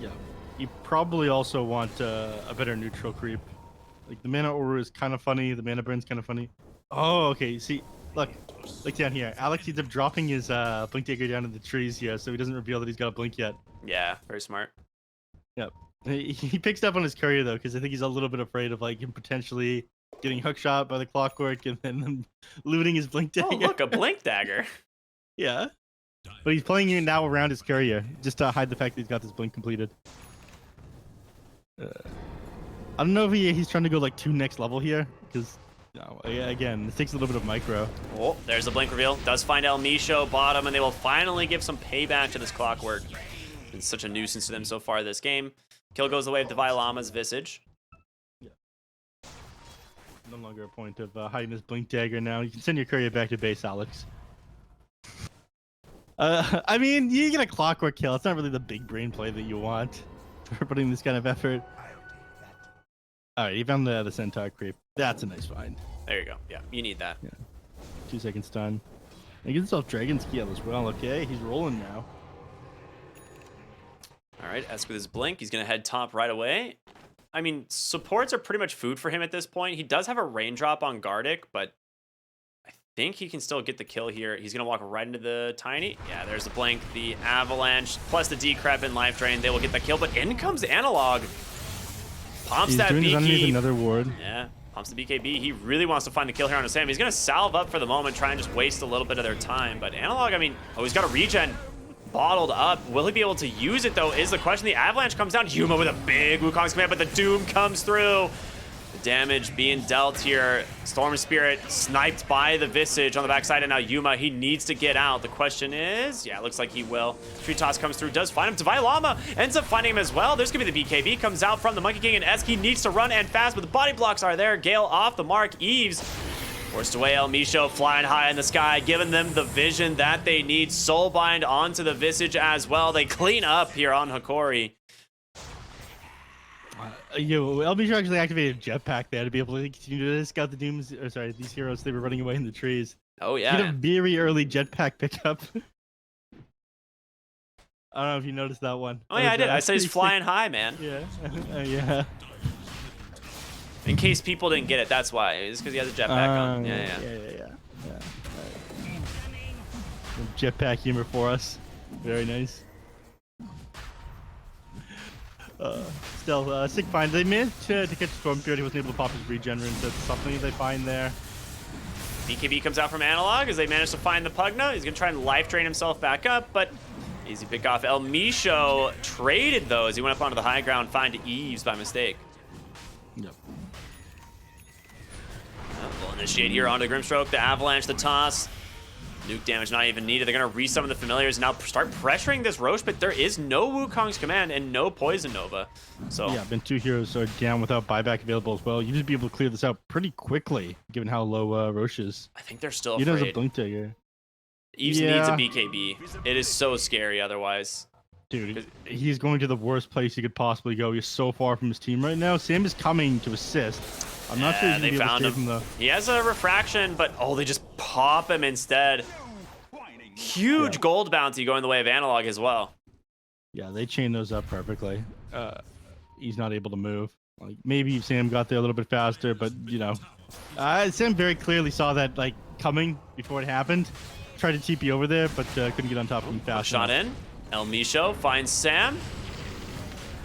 S1: Yeah. You probably also want a better neutral creep. Like the mana aura is kind of funny. The mana burn's kind of funny. Oh, okay. See, look down here. Alex ends up dropping his blink dagger down in the trees here, so he doesn't reveal that he's got a blink yet.
S2: Yeah, very smart.
S1: Yep. He picks up on his courier though, because I think he's a little bit afraid of like him potentially getting hook shot by the Clockwork and then them looting his blink dagger.
S2: Oh, look, a blink dagger.
S1: Yeah. But he's playing it now around his courier, just to hide the fact that he's got this blink completed. I don't know if he's trying to go like 2 next level here, because again, this takes a little bit of micro.
S2: Oh, there's the blink reveal. Does find El Misho bottom, and they will finally give some payback to this Clockwork. It's such a nuisance to them so far this game. Kill goes the way of Divine Llama's Visage.
S1: Yeah. No longer a point of hiding this blink dagger now. You can send your courier back to base, Alex. I mean, you get a Clockwork kill. It's not really the big brain play that you want for putting this kind of effort. All right, you found the Centaur creep. That's a nice find.
S2: There you go. Yeah, you need that.
S1: Yeah. 2 seconds stun. He gets himself Dragon Scale as well. Okay, he's rolling now.
S2: All right, Esk with his blink. He's going to head top right away. I mean, supports are pretty much food for him at this point. He does have a raindrop on Gardic, but I think he can still get the kill here. He's going to walk right into the Tiny. Yeah, there's the blink, the Avalanche, plus the Decrep and Life Drain. They will get the kill, but in comes Analog. Pumps that
S1: doing underneath
S2: BK.
S1: another ward.
S2: Yeah, pumps the BKB. He really wants to find the kill here on Sam. He's going to salve up for the moment, try and just waste a little bit of their time. But Analog, I mean, he's got a regen bottled up. Will he be able to use it, though, is the question. The Avalanche comes down. Yuma with a big Wukong's command, but the Doom comes through. The damage being dealt here. Storm Spirit sniped by the Visage on the backside, and now Yuma, he needs to get out. The question is, yeah, it looks like he will. Tree Toss comes through, does find him. Divine Llama ends up finding him as well. There's going to be the BKB, comes out from the Monkey King, and Esk, he needs to run and fast, but the body blocks are there. Gale off the mark. Eves forced away. El Misho flying high in the sky, giving them the vision that they need. Soulbind onto the Visage as well. They clean up here on Hokori.
S1: LBJ actually activated Jetpack there to be able to continue to scout the Dooms. Or sorry, these heroes. They were running away in the trees.
S2: Oh,
S1: He had a
S2: yeah.
S1: very early Jetpack pickup. I don't know if you noticed that one.
S2: Oh, yeah, I did. I said he's flying high, man.
S1: Yeah, yeah.
S2: In case people didn't get it, that's why. It's because he has a jetpack on. Yeah.
S1: Jetpack humor for us. Very nice. Still, sick find. They managed to catch Storm Spirit. He wasn't able to pop his regenerate. That's something they find there.
S2: BKB comes out from Analog as they manage to find the Pugna. He's going to try and life drain himself back up, but easy pick off. El Misho traded, though, as he went up onto the high ground, find Eves by mistake.
S1: Yep.
S2: We'll initiate here onto the Grimstroke, the Avalanche, the Toss. Nuke damage not even needed. They're going to resummon the Familiars and now start pressuring this Roche, but there is no Wukong's command and no Poison Nova. So
S1: Yeah, then 2 heroes are down without buyback available as well. You just be able to clear this out pretty quickly, given how low Roche is.
S2: I think they're still
S1: He does a
S2: afraid.
S1: blink dagger.
S2: Eves
S1: Yeah.
S2: needs a BKB. It is so scary otherwise.
S1: Dude, he's going to the worst place he could possibly go. He's so far from his team right now. Sam is coming to assist. I'm not sure he's
S2: they
S1: going to be able
S2: found
S1: to
S2: him.
S1: save him, though.
S2: He has a refraction, but they just pop him instead. Huge gold bounty going the way of Analog as well.
S1: Yeah, they chain those up perfectly. he's not able to move. Like maybe Sam got there a little bit faster, but you know, Sam very clearly saw that like coming before it happened. Tried to TP over there, but couldn't get on top of him fast
S2: Shot
S1: enough.
S2: in. El Micho finds Sam.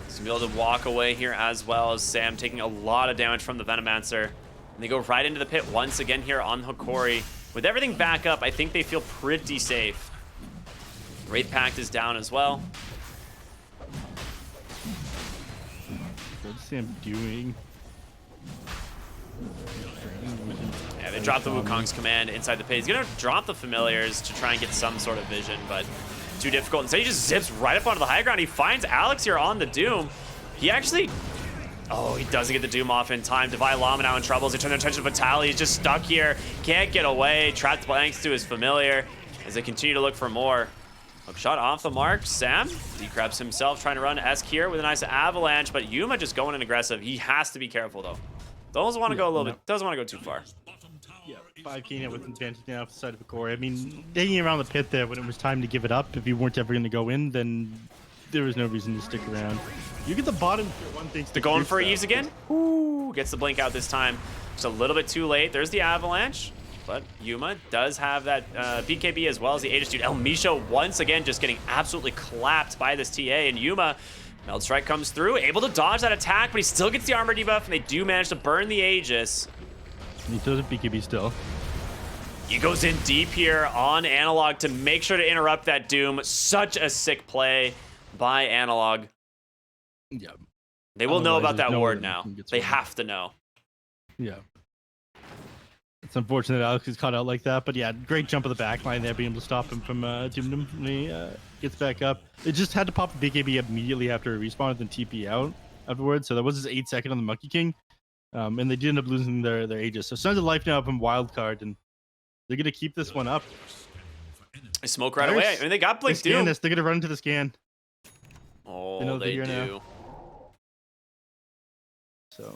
S2: He's gonna be able to walk away here as well as Sam taking a lot of damage from the Venomancer. And they go right into the pit once again here on Hokori. With everything back up, I think they feel pretty safe. Wraith Pact is down as well.
S1: What's Sam doing?
S2: Yeah, they dropped the Wukong's command inside the pit. He's gonna drop the familiars to try and get some sort of vision, but too difficult. Instead, he just zips right up onto the high ground. He finds Alex here on the Doom. He actually... Oh, he doesn't get the Doom off in time. Divine Llama now in trouble. They turn their attention to Vitaly. He's just stuck here. Can't get away. Trapped thanks to his familiar as they continue to look for more. Hook shot off the mark. Sam decreps himself, trying to run Esk here with a nice avalanche, but Yuma just going in aggressive. He has to be careful, though. Doesn't want to go a little bit. Doesn't want to go too far.
S1: Yeah, 5k net with advantage now off the side of Hokori. I mean, hanging around the pit there when it was time to give it up, if you weren't ever going to go in, then there was no reason to stick around. You get the bottom for one thing.
S2: They're going for Eves again. Ooh, gets the blink out this time. Just a little bit too late. There's the avalanche. But Yuma does have that BKB as well as the Aegis dude. El Micho once again just getting absolutely clapped by this TA. And Yuma, Meld Strike comes through, able to dodge that attack, but he still gets the armor debuff, and they do manage to burn the Aegis.
S1: He does a BKB still.
S2: He goes in deep here on Analog to make sure to interrupt that Doom. Such a sick play by Analog.
S1: Yeah.
S2: They will know about
S1: Otherwise,
S2: that
S1: no
S2: ward
S1: one
S2: now.
S1: can get
S2: They
S1: through.
S2: have to know.
S1: Yeah. It's unfortunate Alex is caught out like that, but yeah, great jump of the back line there, being able to stop him from dooming him when he gets back up. It just had to pop the BKB immediately after a respawn and then TP out afterwards, so that was his 8-second on the Monkey King. And they did end up losing their Aegis. So Sons of Life now up in Wildcard, and they're going to keep this one up.
S2: They smoke right away. I mean, they got Blink
S1: They scan
S2: Doom.
S1: this. They're going to run into the scan.
S2: Oh, they
S1: here
S2: do.
S1: now. So,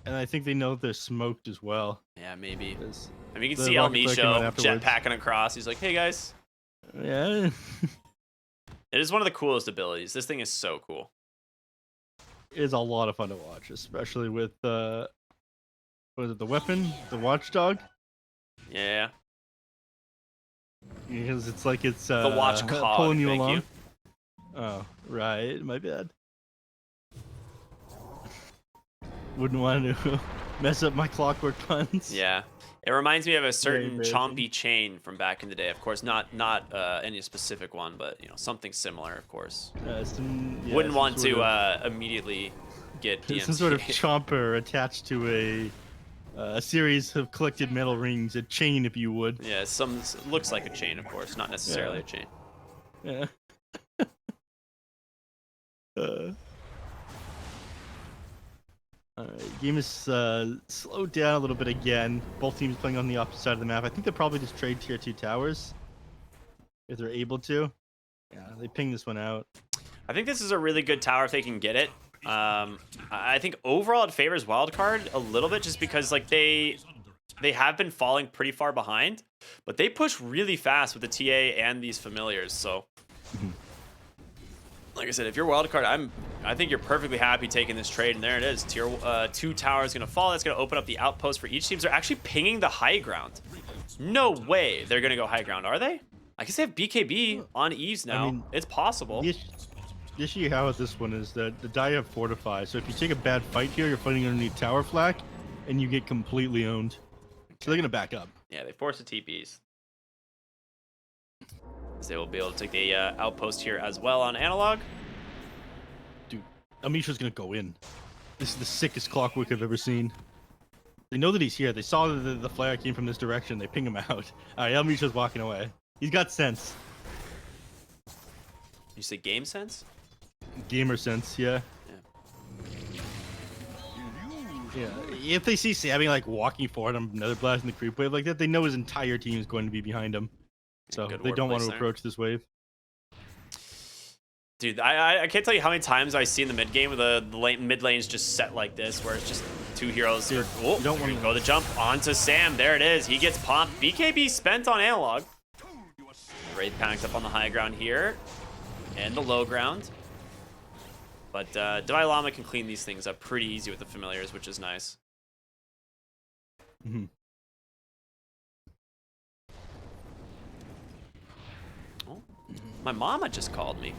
S1: and I think they know they're smoked as well.
S2: Yeah, maybe.
S1: 'Cause
S2: I mean, you can
S1: the
S2: see El
S1: rocket flare came out
S2: Micho
S1: afterwards.
S2: jetpacking across. He's like, hey, guys.
S1: Yeah.
S2: It is one of the coolest abilities. This thing is so cool.
S1: Is a lot of fun to watch, especially with what is it, the weapon, the watchdog?
S2: Yeah.
S1: Because it's like it's
S2: The watch cog,
S1: pulling you
S2: thank
S1: along.
S2: you.
S1: Oh, right, my bad. Wouldn't want to mess up my clockwork puns.
S2: Yeah. It reminds me of a certain
S1: embarrassing.
S2: Chompy chain from back in the day. Of course, not any specific one, but something similar, of course. Wouldn't want to immediately get DMCA.
S1: some sort of chomper attached to a series of collected metal rings, a chain, if you would.
S2: Yeah, looks like a chain, of course, not necessarily a chain.
S1: Yeah. Game is slowed down a little bit again. Both teams playing on the opposite side of the map. I think they'll probably just trade tier 2 towers if they're able to. Yeah, they ping this one out.
S2: I think this is a really good tower if they can get it. I think overall it favors Wildcard a little bit just because like they have been falling pretty far behind, but they push really fast with the TA and these familiars. So, like I said, if you're Wildcard, I think you're perfectly happy taking this trade, and there it is. Tier 2 tower is going to fall. That's going to open up the outpost for each team. They're actually pinging the high ground. No way they're going to go high ground, are they? I guess they have BKB on Eves now.
S1: I mean,
S2: it's possible.
S1: The issue you have with this one is that the die have Fortify. So if you take a bad fight here, you're fighting underneath tower flak, and you get completely owned. So they're going to back up.
S2: Yeah, they force the TPs. So they will be able to take the outpost here as well on Analog.
S1: Dude, Amisha's going to go in. This is the sickest clockwork I've ever seen. They know that he's here. They saw that the flare came from this direction. They ping him out. All right, Amisha's walking away. He's got sense.
S2: You say game sense?
S1: Gamer sense, yeah. Yeah. If they see Sammy like walking forward on another blast in the creep wave like that, they know his entire team is going to be behind him. So
S2: Good
S1: they don't want to
S2: wordplay there.
S1: approach this wave.
S2: Dude, I can't tell you how many times I see in the mid game where the mid lane's just set like this, where it's just two heroes.
S1: Dude,
S2: Oh,
S1: you don't want to
S2: go the jump onto Sam. There it is. He gets popped. BKB spent on Analog. Wraith packed up on the high ground here and the low ground. But Dalai Lama can clean these things up pretty easy with the familiars, which is nice.
S1: Mm-hmm.
S2: Oh, my mama just called me.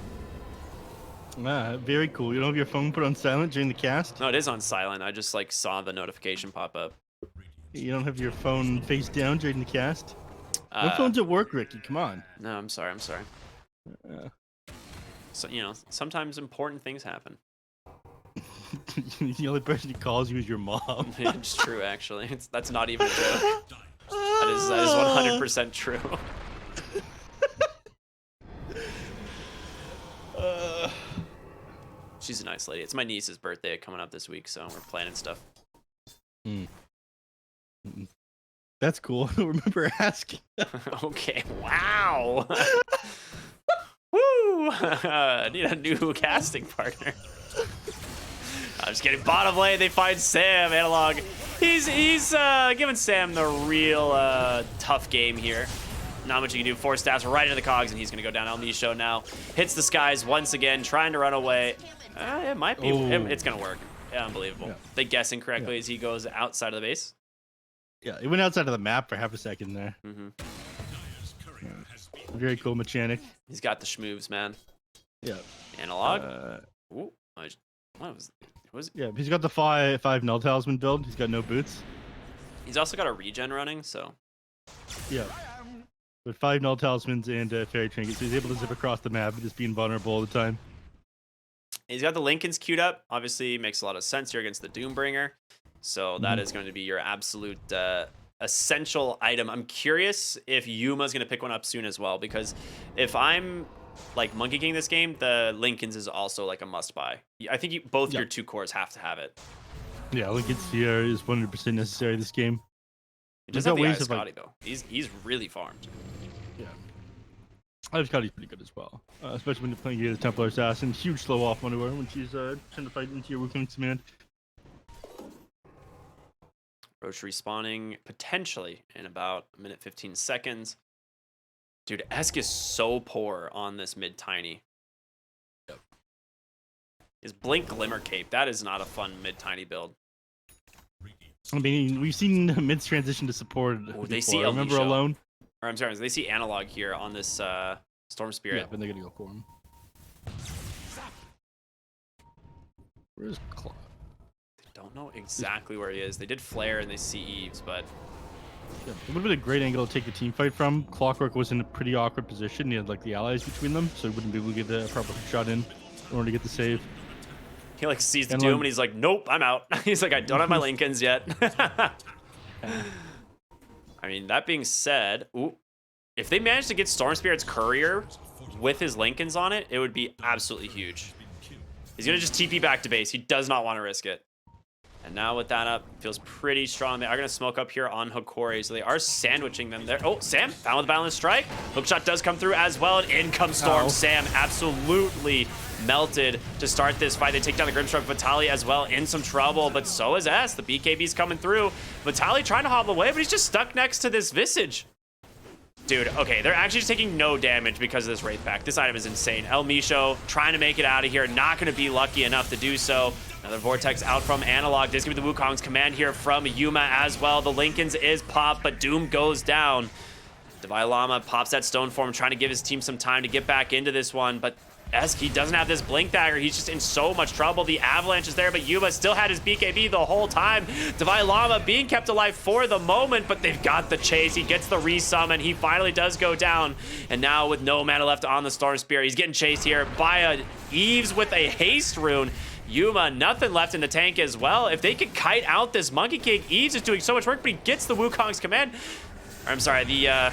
S1: Ah, very cool. You don't have your phone put on silent during the cast?
S2: No, it is on silent. I just like saw the notification pop up.
S1: You don't have your phone face down during the cast? No phone's at work, Ricky. Come on.
S2: No, I'm sorry. I'm sorry. So, you know, sometimes important things happen.
S1: The only person who calls you is your mom.
S2: It's true, actually. That's not even a joke. That is 100% true. She's a nice lady. It's my niece's birthday coming up this week, so we're planning stuff.
S1: That's cool. I don't remember asking.
S2: Okay, wow. Woo! I need a new casting partner. I'm just kidding. Bottom lane, they find Sam. Analog. He's giving Sam the real tough game here. Not much you can do. 4 stats right into the cogs, and he's gonna go down. El Misho now hits the skies once again, trying to run away. It might be. It's gonna work. Yeah, unbelievable. Yeah. They guess incorrectly as he goes outside of the base.
S1: Yeah, it went outside of the map for half a second there. Very cool mechanic.
S2: He's got the schmoves, man.
S1: Yeah.
S2: Analog. Ooh, what was it?
S1: Yeah, he's got the five null talisman build. He's got no boots.
S2: He's also got a regen running, so.
S1: Yeah. With 5 null talismans and fairy trinkets, so he's able to zip across the map and just be invulnerable all the time.
S2: He's got the Lincolns queued up. Obviously, makes a lot of sense here against the Doombringer. So that is going to be your absolute essential item. I'm curious if Yuma's going to pick one up soon as well, because if I'm like Monkey King this game, the Lincolns is also like a must buy. I think both your 2 cores have to have it.
S1: Yeah, Lincoln's here is 100% necessary this game.
S2: He does have the Scotty though. He's really farmed.
S1: Yeah. Scotty's pretty good as well, especially when you're playing the Templar Assassin. Huge slow off on her when she's trying to fight into your Wukong's command.
S2: Roach respawning potentially in about 1:15 seconds. Dude, Esk is so poor on this mid tiny.
S1: Yep.
S2: His Blink Glimmer Cape, that is not a fun mid tiny build.
S1: I mean, we've seen mids transition to support.
S2: Oh, they see El
S1: remember
S2: Misho.
S1: Alone?
S2: Or I'm sorry, they see Analog here on this Storm Spirit.
S1: Yeah, but they're gonna go for him. Where's Claw?
S2: Don't know exactly where he is. They did flare and they see Eves, but
S1: yeah, it would have been a great angle to take the team fight from. Clockwork was in a pretty awkward position. He had like the allies between them, so he wouldn't be able to get the proper shot in order to get the save.
S2: He like sees the Doom and he's like, nope, I'm out. He's like, I don't have my Lincolns yet. I mean, that being said, if they manage to get Storm Spirit's Courier with his Lincolns on it, it would be absolutely huge. He's going to just TP back to base. He does not want to risk it. And now with that up, feels pretty strong. They are going to smoke up here on Hokori, so they are sandwiching them there. Oh, Sam found with the Balance Strike. Hookshot does come through as well, and in comes Storm. Sam absolutely melted to start this fight. They take down the Grimstroke. Vitali as well in some trouble, but so is S. The BKB's coming through. Vitali trying to hobble away, but he's just stuck next to this Visage. Dude, okay, they're actually just taking no damage because of this Wraith Pack. This item is insane. El Misho trying to make it out of here, not going to be lucky enough to do so. Another Vortex out from Analog. This could be the Wukong's command here from Yuma as well. The Lincolns is popped, but Doom goes down. Dalai Lama pops that Stone Form, trying to give his team some time to get back into this one, but Eski doesn't have this Blink Dagger. He's just in so much trouble. The Avalanche is there, but Yuma still had his BKB the whole time. Dalai Lama being kept alive for the moment, but they've got the chase. He gets the resummon. He finally does go down. And now with no mana left on the Storm Spear, he's getting chased here by a Eves with a haste rune. Yuma, nothing left in the tank as well. If they could kite out this Monkey King, Eves is doing so much work, but he gets the Wukong's command. Or, I'm sorry, the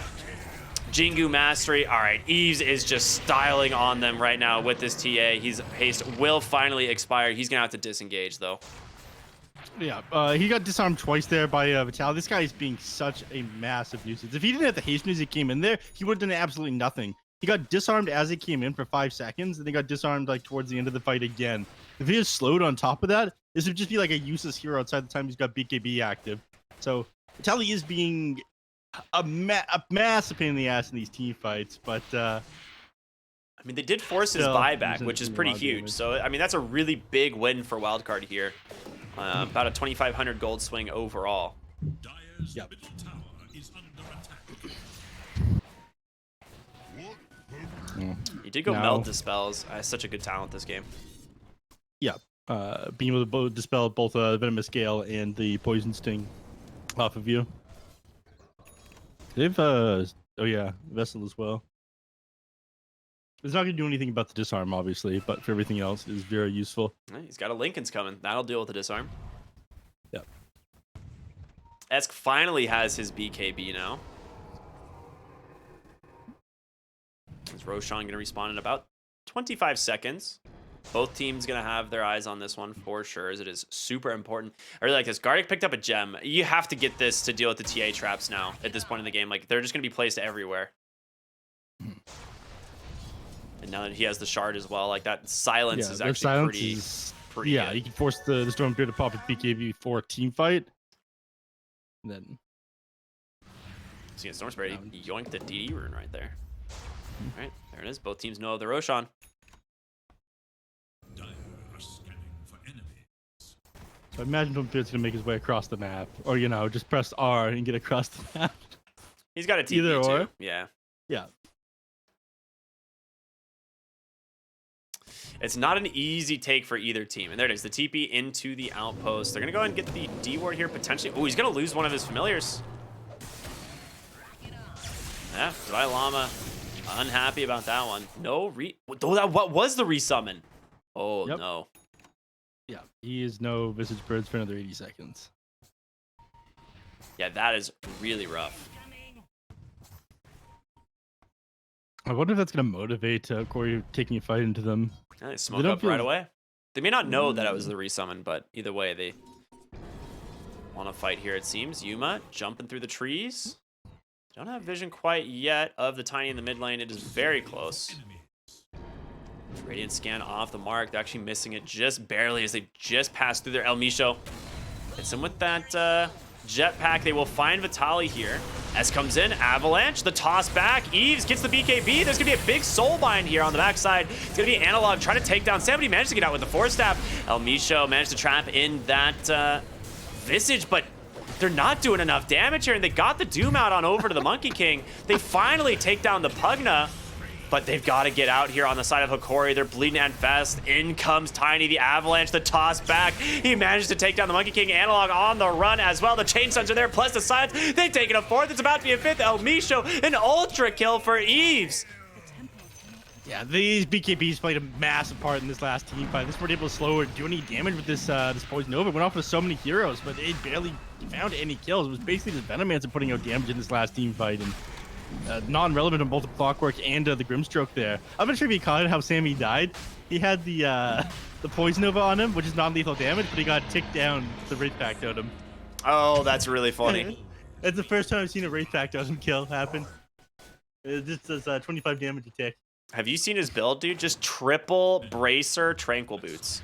S2: Jingu Mastery. All right, Eves is just styling on them right now with this TA. His haste will finally expire. He's gonna have to disengage though.
S1: Yeah, he got disarmed twice there by Vital. This guy is being such a massive nuisance. If he didn't have the haste as he came in there, he would have done absolutely nothing. He got disarmed as he came in for 5 seconds, and then got disarmed like towards the end of the fight again. If he is slowed on top of that, this would just be like a useless hero outside the time he's got BKB active. So Vitali is being a massive pain in the ass in these team fights, but
S2: I mean, they did force his
S1: Still,
S2: buyback,
S1: there's
S2: which is
S1: a
S2: pretty
S1: lot of
S2: huge.
S1: damage.
S2: So, I mean, that's a really big win for Wildcard here. About a 2,500 gold swing overall.
S1: Yep.
S2: He did go
S1: Now-
S2: melt dispels. Has such a good talent this game.
S1: Yeah. Being able to dispel both Venomous Gale and the Poison Sting off of you. They've, oh yeah, Vessel as well. It's not going to do anything about the disarm, obviously, but for everything else, it's very useful.
S2: He's got a Lincoln's coming. That'll deal with the disarm.
S1: Yep.
S2: Esk finally has his BKB now. Is Roshan going to respawn in about 25 seconds? Both teams going to have their eyes on this one for sure, as it is super important. I really like this. Gardic picked up a gem. You have to get this to deal with the TA traps now at this point in the game. Like, they're just going to be placed everywhere. And now that he has the shard as well, like that silence is
S1: their
S2: actually
S1: silence
S2: pretty
S1: yeah,
S2: good.
S1: you can force the Stormbeard to pop his BKB for a team fight. And then
S2: See, Stormspirit, he yoinked the DD rune right there. All right, there it is. Both teams know of the Roshan.
S1: so I imagine Stormbeard's gonna make his way across the map, or you know, just press R and get across the map.
S2: He's got a TP
S1: Either
S2: too.
S1: or.
S2: Yeah.
S1: Yeah.
S2: It's not an easy take for either team. And there it is, the TP into the outpost. They're going to go ahead and get the D ward here potentially. Oh, he's going to lose one of his familiars. Yeah, Dry Llama unhappy about that one. No what was the resummon? Oh,
S1: Yep.
S2: no.
S1: Yeah, he is no Visage Birds for another 80 seconds.
S2: Yeah, that is really rough.
S1: I wonder if that's gonna motivate Corey taking a fight into them.
S2: Yeah, they smoke
S1: don't
S2: up right
S1: feel-
S2: away. They may not know that it was the resummon, but either way, they want to fight here, it seems. Yuma jumping through the trees. Don't have vision quite yet of the Tiny in the mid lane. It is very close. Radiant scan off the mark. They're actually missing it just barely as they just passed through their El Misho. Hits him with that jetpack. They will find Vitali here. S comes in, Avalanche, the toss back. Eves gets the BKB. There's gonna be a big soul bind here on the backside. It's gonna be Analog trying to take down somebody. Managed to get out with the force staff. El Misho managed to trap in that Visage, but they're not doing enough damage here, and they got the Doom out on over to the Monkey King. They finally take down the Pugna, but they've got to get out here on the side of Hokori. They're bleeding and fast. In comes Tiny, the Avalanche, the toss back. He managed to take down the Monkey King. Analog on the run as well. The Chain Suns are there, plus the silence. They've taken a fourth. It's about to be a fifth. El Misho, an ultra kill for Eves.
S1: Yeah, these BKBs played a massive part in this last team fight. This weren't able to slow or do any damage with this this Poison Nova. Went off with so many heroes, but they barely found any kills. It was basically the Venomancer putting out damage in this last team fight, and non-relevant on both the Clockwork and the Grimstroke there. I'm not sure if you caught it how Sammy died. He had the Poison Nova on him, which is non-lethal damage, but he got ticked down the Wraith Pact totem.
S2: Oh, that's really funny.
S1: It's the first time I've seen a Wraith Pact totem kill happen. It just does 25 damage a tick.
S2: Have you seen his build, dude? Just triple bracer tranquil boots.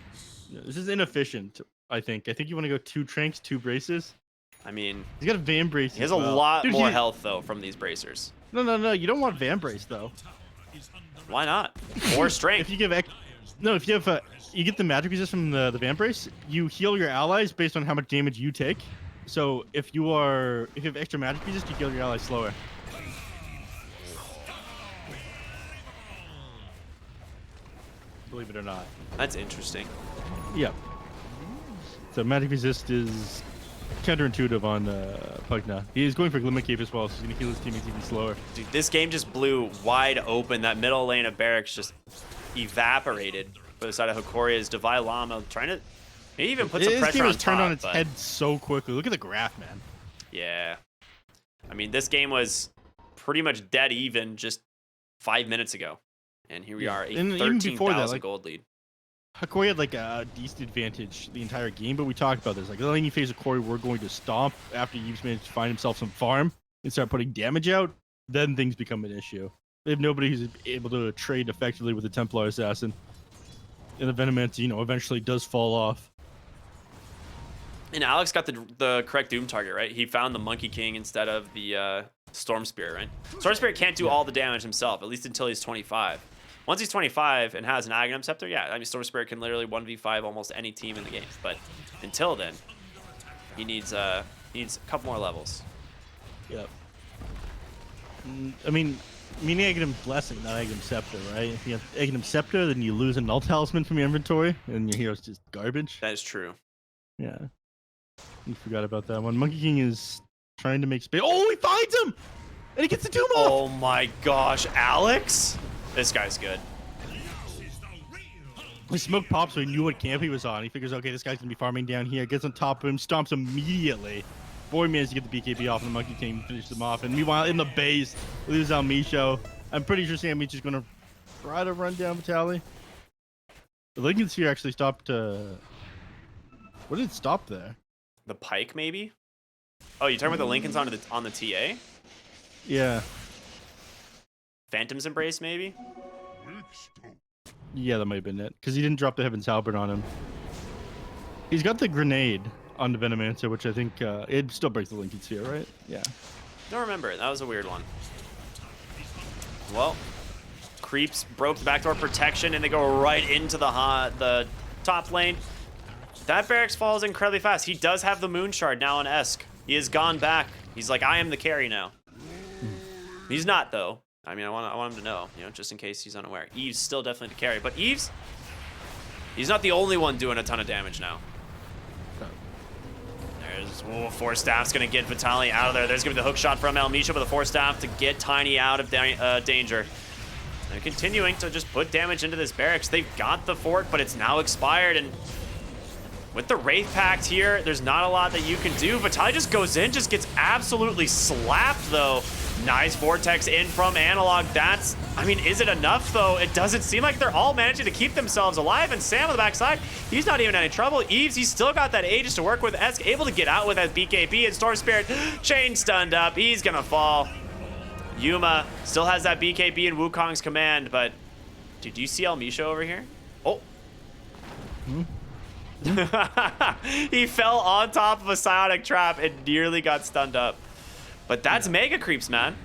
S1: Yeah, this is inefficient, I think. I think you want to go 2 tranks, 2 braces.
S2: I mean,
S1: He's got a Van Brace.
S2: he has
S1: as
S2: a
S1: well.
S2: lot
S1: Dude,
S2: more health, though, from these bracers.
S1: No. You don't want Van Brace, though.
S2: Why not? More strength.
S1: If you give if you have you get the magic resist from the Van Brace, you heal your allies based on how much damage you take. So if you have extra magic resist, you heal your allies slower. Believe it or not.
S2: That's interesting.
S1: Yeah. So magic resist is counterintuitive on Pugna. He is going for Glimmer Cape as well, so he's going to heal his teammates even slower.
S2: Dude, this game just blew wide open. That middle lane of Barracks just evaporated for the side of Hokori as Devi Llama trying to maybe even put some
S1: This
S2: pressure
S1: game
S2: on
S1: was turned
S2: top,
S1: on its
S2: but
S1: head so quickly. Look at the graph, man.
S2: yeah. I mean, this game was pretty much dead even just 5 minutes ago. And here we are, a
S1: And even before that,
S2: 13,000
S1: like,
S2: gold lead.
S1: Hokori had like a decent advantage the entire game, but we talked about this. Like the laning phase of Hokori, we're going to stomp after Eves managed to find himself some farm and start putting damage out. Then things become an issue. They have nobody who's able to trade effectively with the Templar Assassin. And the Venomancer, eventually does fall off.
S2: And Alex got the correct Doom target, right? He found the Monkey King instead of the Storm Spirit, right? Storm Spirit can't do all the damage himself, at least until he's 25. Once he's 25 and has an Aghanim Scepter, yeah, I mean, Storm Spirit can literally 1v5 almost any team in the game. But until then, he needs a couple more levels.
S1: Yep. I mean, Aghanim Blessing, not Aghanim Scepter, right? If you have Aghanim Scepter, then you lose a Null Talisman from your inventory, and your hero's just garbage.
S2: That is true.
S1: Yeah. You forgot about that one. Monkey King is trying to make space. Oh, he finds him! And he gets the Doom off!
S2: Oh my gosh, Alex? This guy's good.
S1: The smoke pops, so he knew what camp he was on. He figures, okay, this guy's gonna be farming down here. Gets on top of him, stomps immediately. Boy managed to get the BKB off, and the Monkey King finishes him off. And meanwhile, in the base, we lose Almisho. I'm pretty sure Sam Meech is gonna try to run down Vitali. The Lincoln Sphere actually stopped. What did it stop there?
S2: The Pike, maybe? Oh, you talking about the Lincolns on the TA?
S1: Yeah.
S2: Phantom's Embrace, maybe?
S1: Yeah, that might have been it. Because he didn't drop the Heaven's Halberd on him. He's got the grenade on the Venomancer, which I think it still breaks the Lincoln Sphere, right? Yeah.
S2: Don't remember it. That was a weird one. Well, creeps broke the backdoor protection, and they go right into the top lane. That barracks falls incredibly fast. He does have the Moon Shard now on Esk. He has gone back. He's like, I am the carry now. He's not, though. I mean, I want him to know, you know, just in case he's unaware. Eve's still definitely the carry, but Eve's, he's not the only one doing a ton of damage now. There's, Force Staff's gonna get Vitali out of there. There's gonna be the hook shot from Almisho, but the Force Staff to get Tiny out of danger. They're continuing to just put damage into this barracks. They've got the fort, but it's now expired, and with the Wraith Pact here, there's not a lot that you can do. Vitali just goes in, just gets absolutely slapped, though. Nice Vortex in from Analog. That's, I mean, is it enough, though? It doesn't seem like they're all managing to keep themselves alive. And Sam on the backside, he's not even in any trouble. Eves, he's still got that Aegis to work with. Esk able to get out with that BKB, and Storm Spirit chain stunned up. He's gonna fall. Yuma still has that BKB in Wukong's command, but dude, do you see Almisho over here? Oh. He fell on top of a psionic trap and nearly got stunned up. But that's mega creeps, man.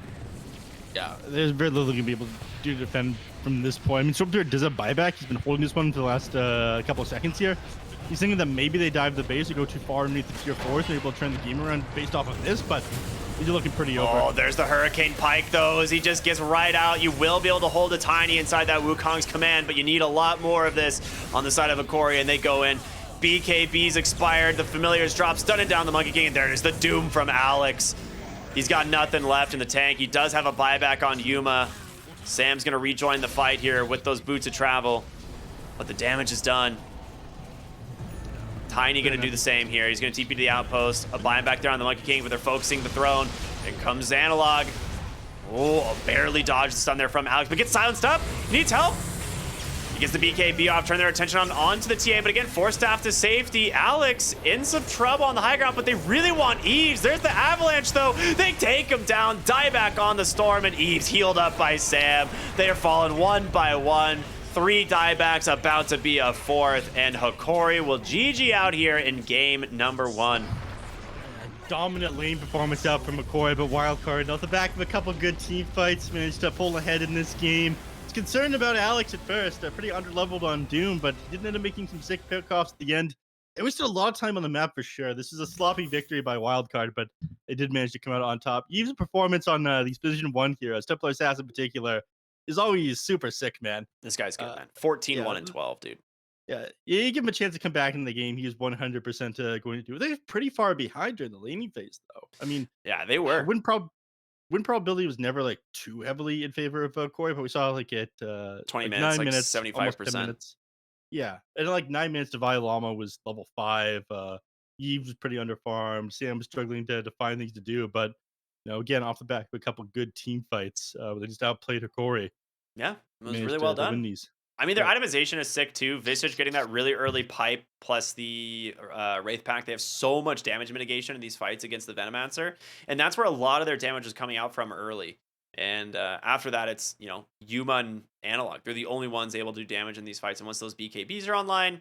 S1: Yeah, there's very little you can be able to do to defend from this point. I mean, Stormbeard does a buyback. He's been holding this one for the last couple of seconds here. He's thinking that maybe they dive the base or go too far underneath the tier 4, so they're able to turn the game around based off of this, but he's looking pretty over.
S2: Oh, there's the Hurricane Pike, though, as he just gets right out. You will be able to hold a Tiny inside that Wukong's command, but you need a lot more of this on the side of Hokori, and they go in. BKB's expired. The Familiars drop, stunning down the Monkey King, and there is the Doom from Alex. He's got nothing left in the tank. He does have a buyback on Yuma. Sam's going to rejoin the fight here with those boots of travel, but the damage is done. Tiny going to do the same here. He's going to TP to the outpost. A buyback there on the Monkey King, but they're focusing the throne. In comes Analog. Oh, barely dodged the stun there from Alex, but gets silenced up. Needs help. He gets the BKB off, turn their attention onto the TA, but again, Force Staff to safety. Alex in some trouble on the high ground, but they really want Eves. There's the Avalanche, though. They take him down, die back on the Storm, and Eves healed up by Sam. They are falling one by one. 3 diebacks, about to be a 4th, and Hokori will GG out here in game number 1.
S1: Dominant lane performance out from McCoy, but Wildcard off the back of a couple good team fights managed to pull ahead in this game. Was concerned about Alex at first, pretty underleveled on Doom, but he did end up making some sick pickoffs at the end. It was still a lot of time on the map for sure. This is a sloppy victory by Wildcard, but they did manage to come out on top. Eve's performance on these Position 1 heroes, Templar Assassin in particular, is always super sick, man.
S2: This guy's good, man. 14,
S1: yeah.
S2: 1, and 12, dude.
S1: Yeah, you give him a chance to come back in the game. He was 100% going to do it. They're pretty far behind during the laning phase, though. I mean,
S2: yeah, they were.
S1: Win probability was never like too heavily in favor of Corey, but we saw like at
S2: 20
S1: like
S2: minutes,
S1: 9
S2: like
S1: minutes,
S2: 75%.
S1: Yeah, and like 9 minutes, Devi Lama was level 5. Yves was pretty underfarmed. Sam was struggling to find things to do, but you know, again, off the back of a couple good team fights, they just outplayed Hokori.
S2: Yeah, it was really well done.
S1: Win these.
S2: I mean, their itemization is sick too. Visage getting that really early pipe plus the Wraith Pact. They have so much damage mitigation in these fights against the Venomancer. And that's where a lot of their damage is coming out from early. And after that, it's, you know, Yuma and Analog. They're the only ones able to do damage in these fights. And once those BKBs are online,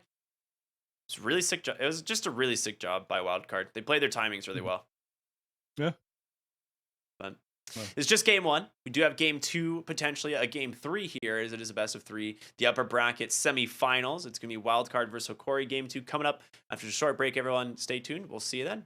S2: it's really sick. It was just a really sick job by Wildcard. They played their timings really well.
S1: Yeah.
S2: But It's just game 1. We do have game 2, potentially a game 3 here, as it is a best of 3. The upper bracket semifinals. It's going to be Wildcard versus Hokori game 2 coming up after a short break. Everyone, stay tuned. We'll see you then.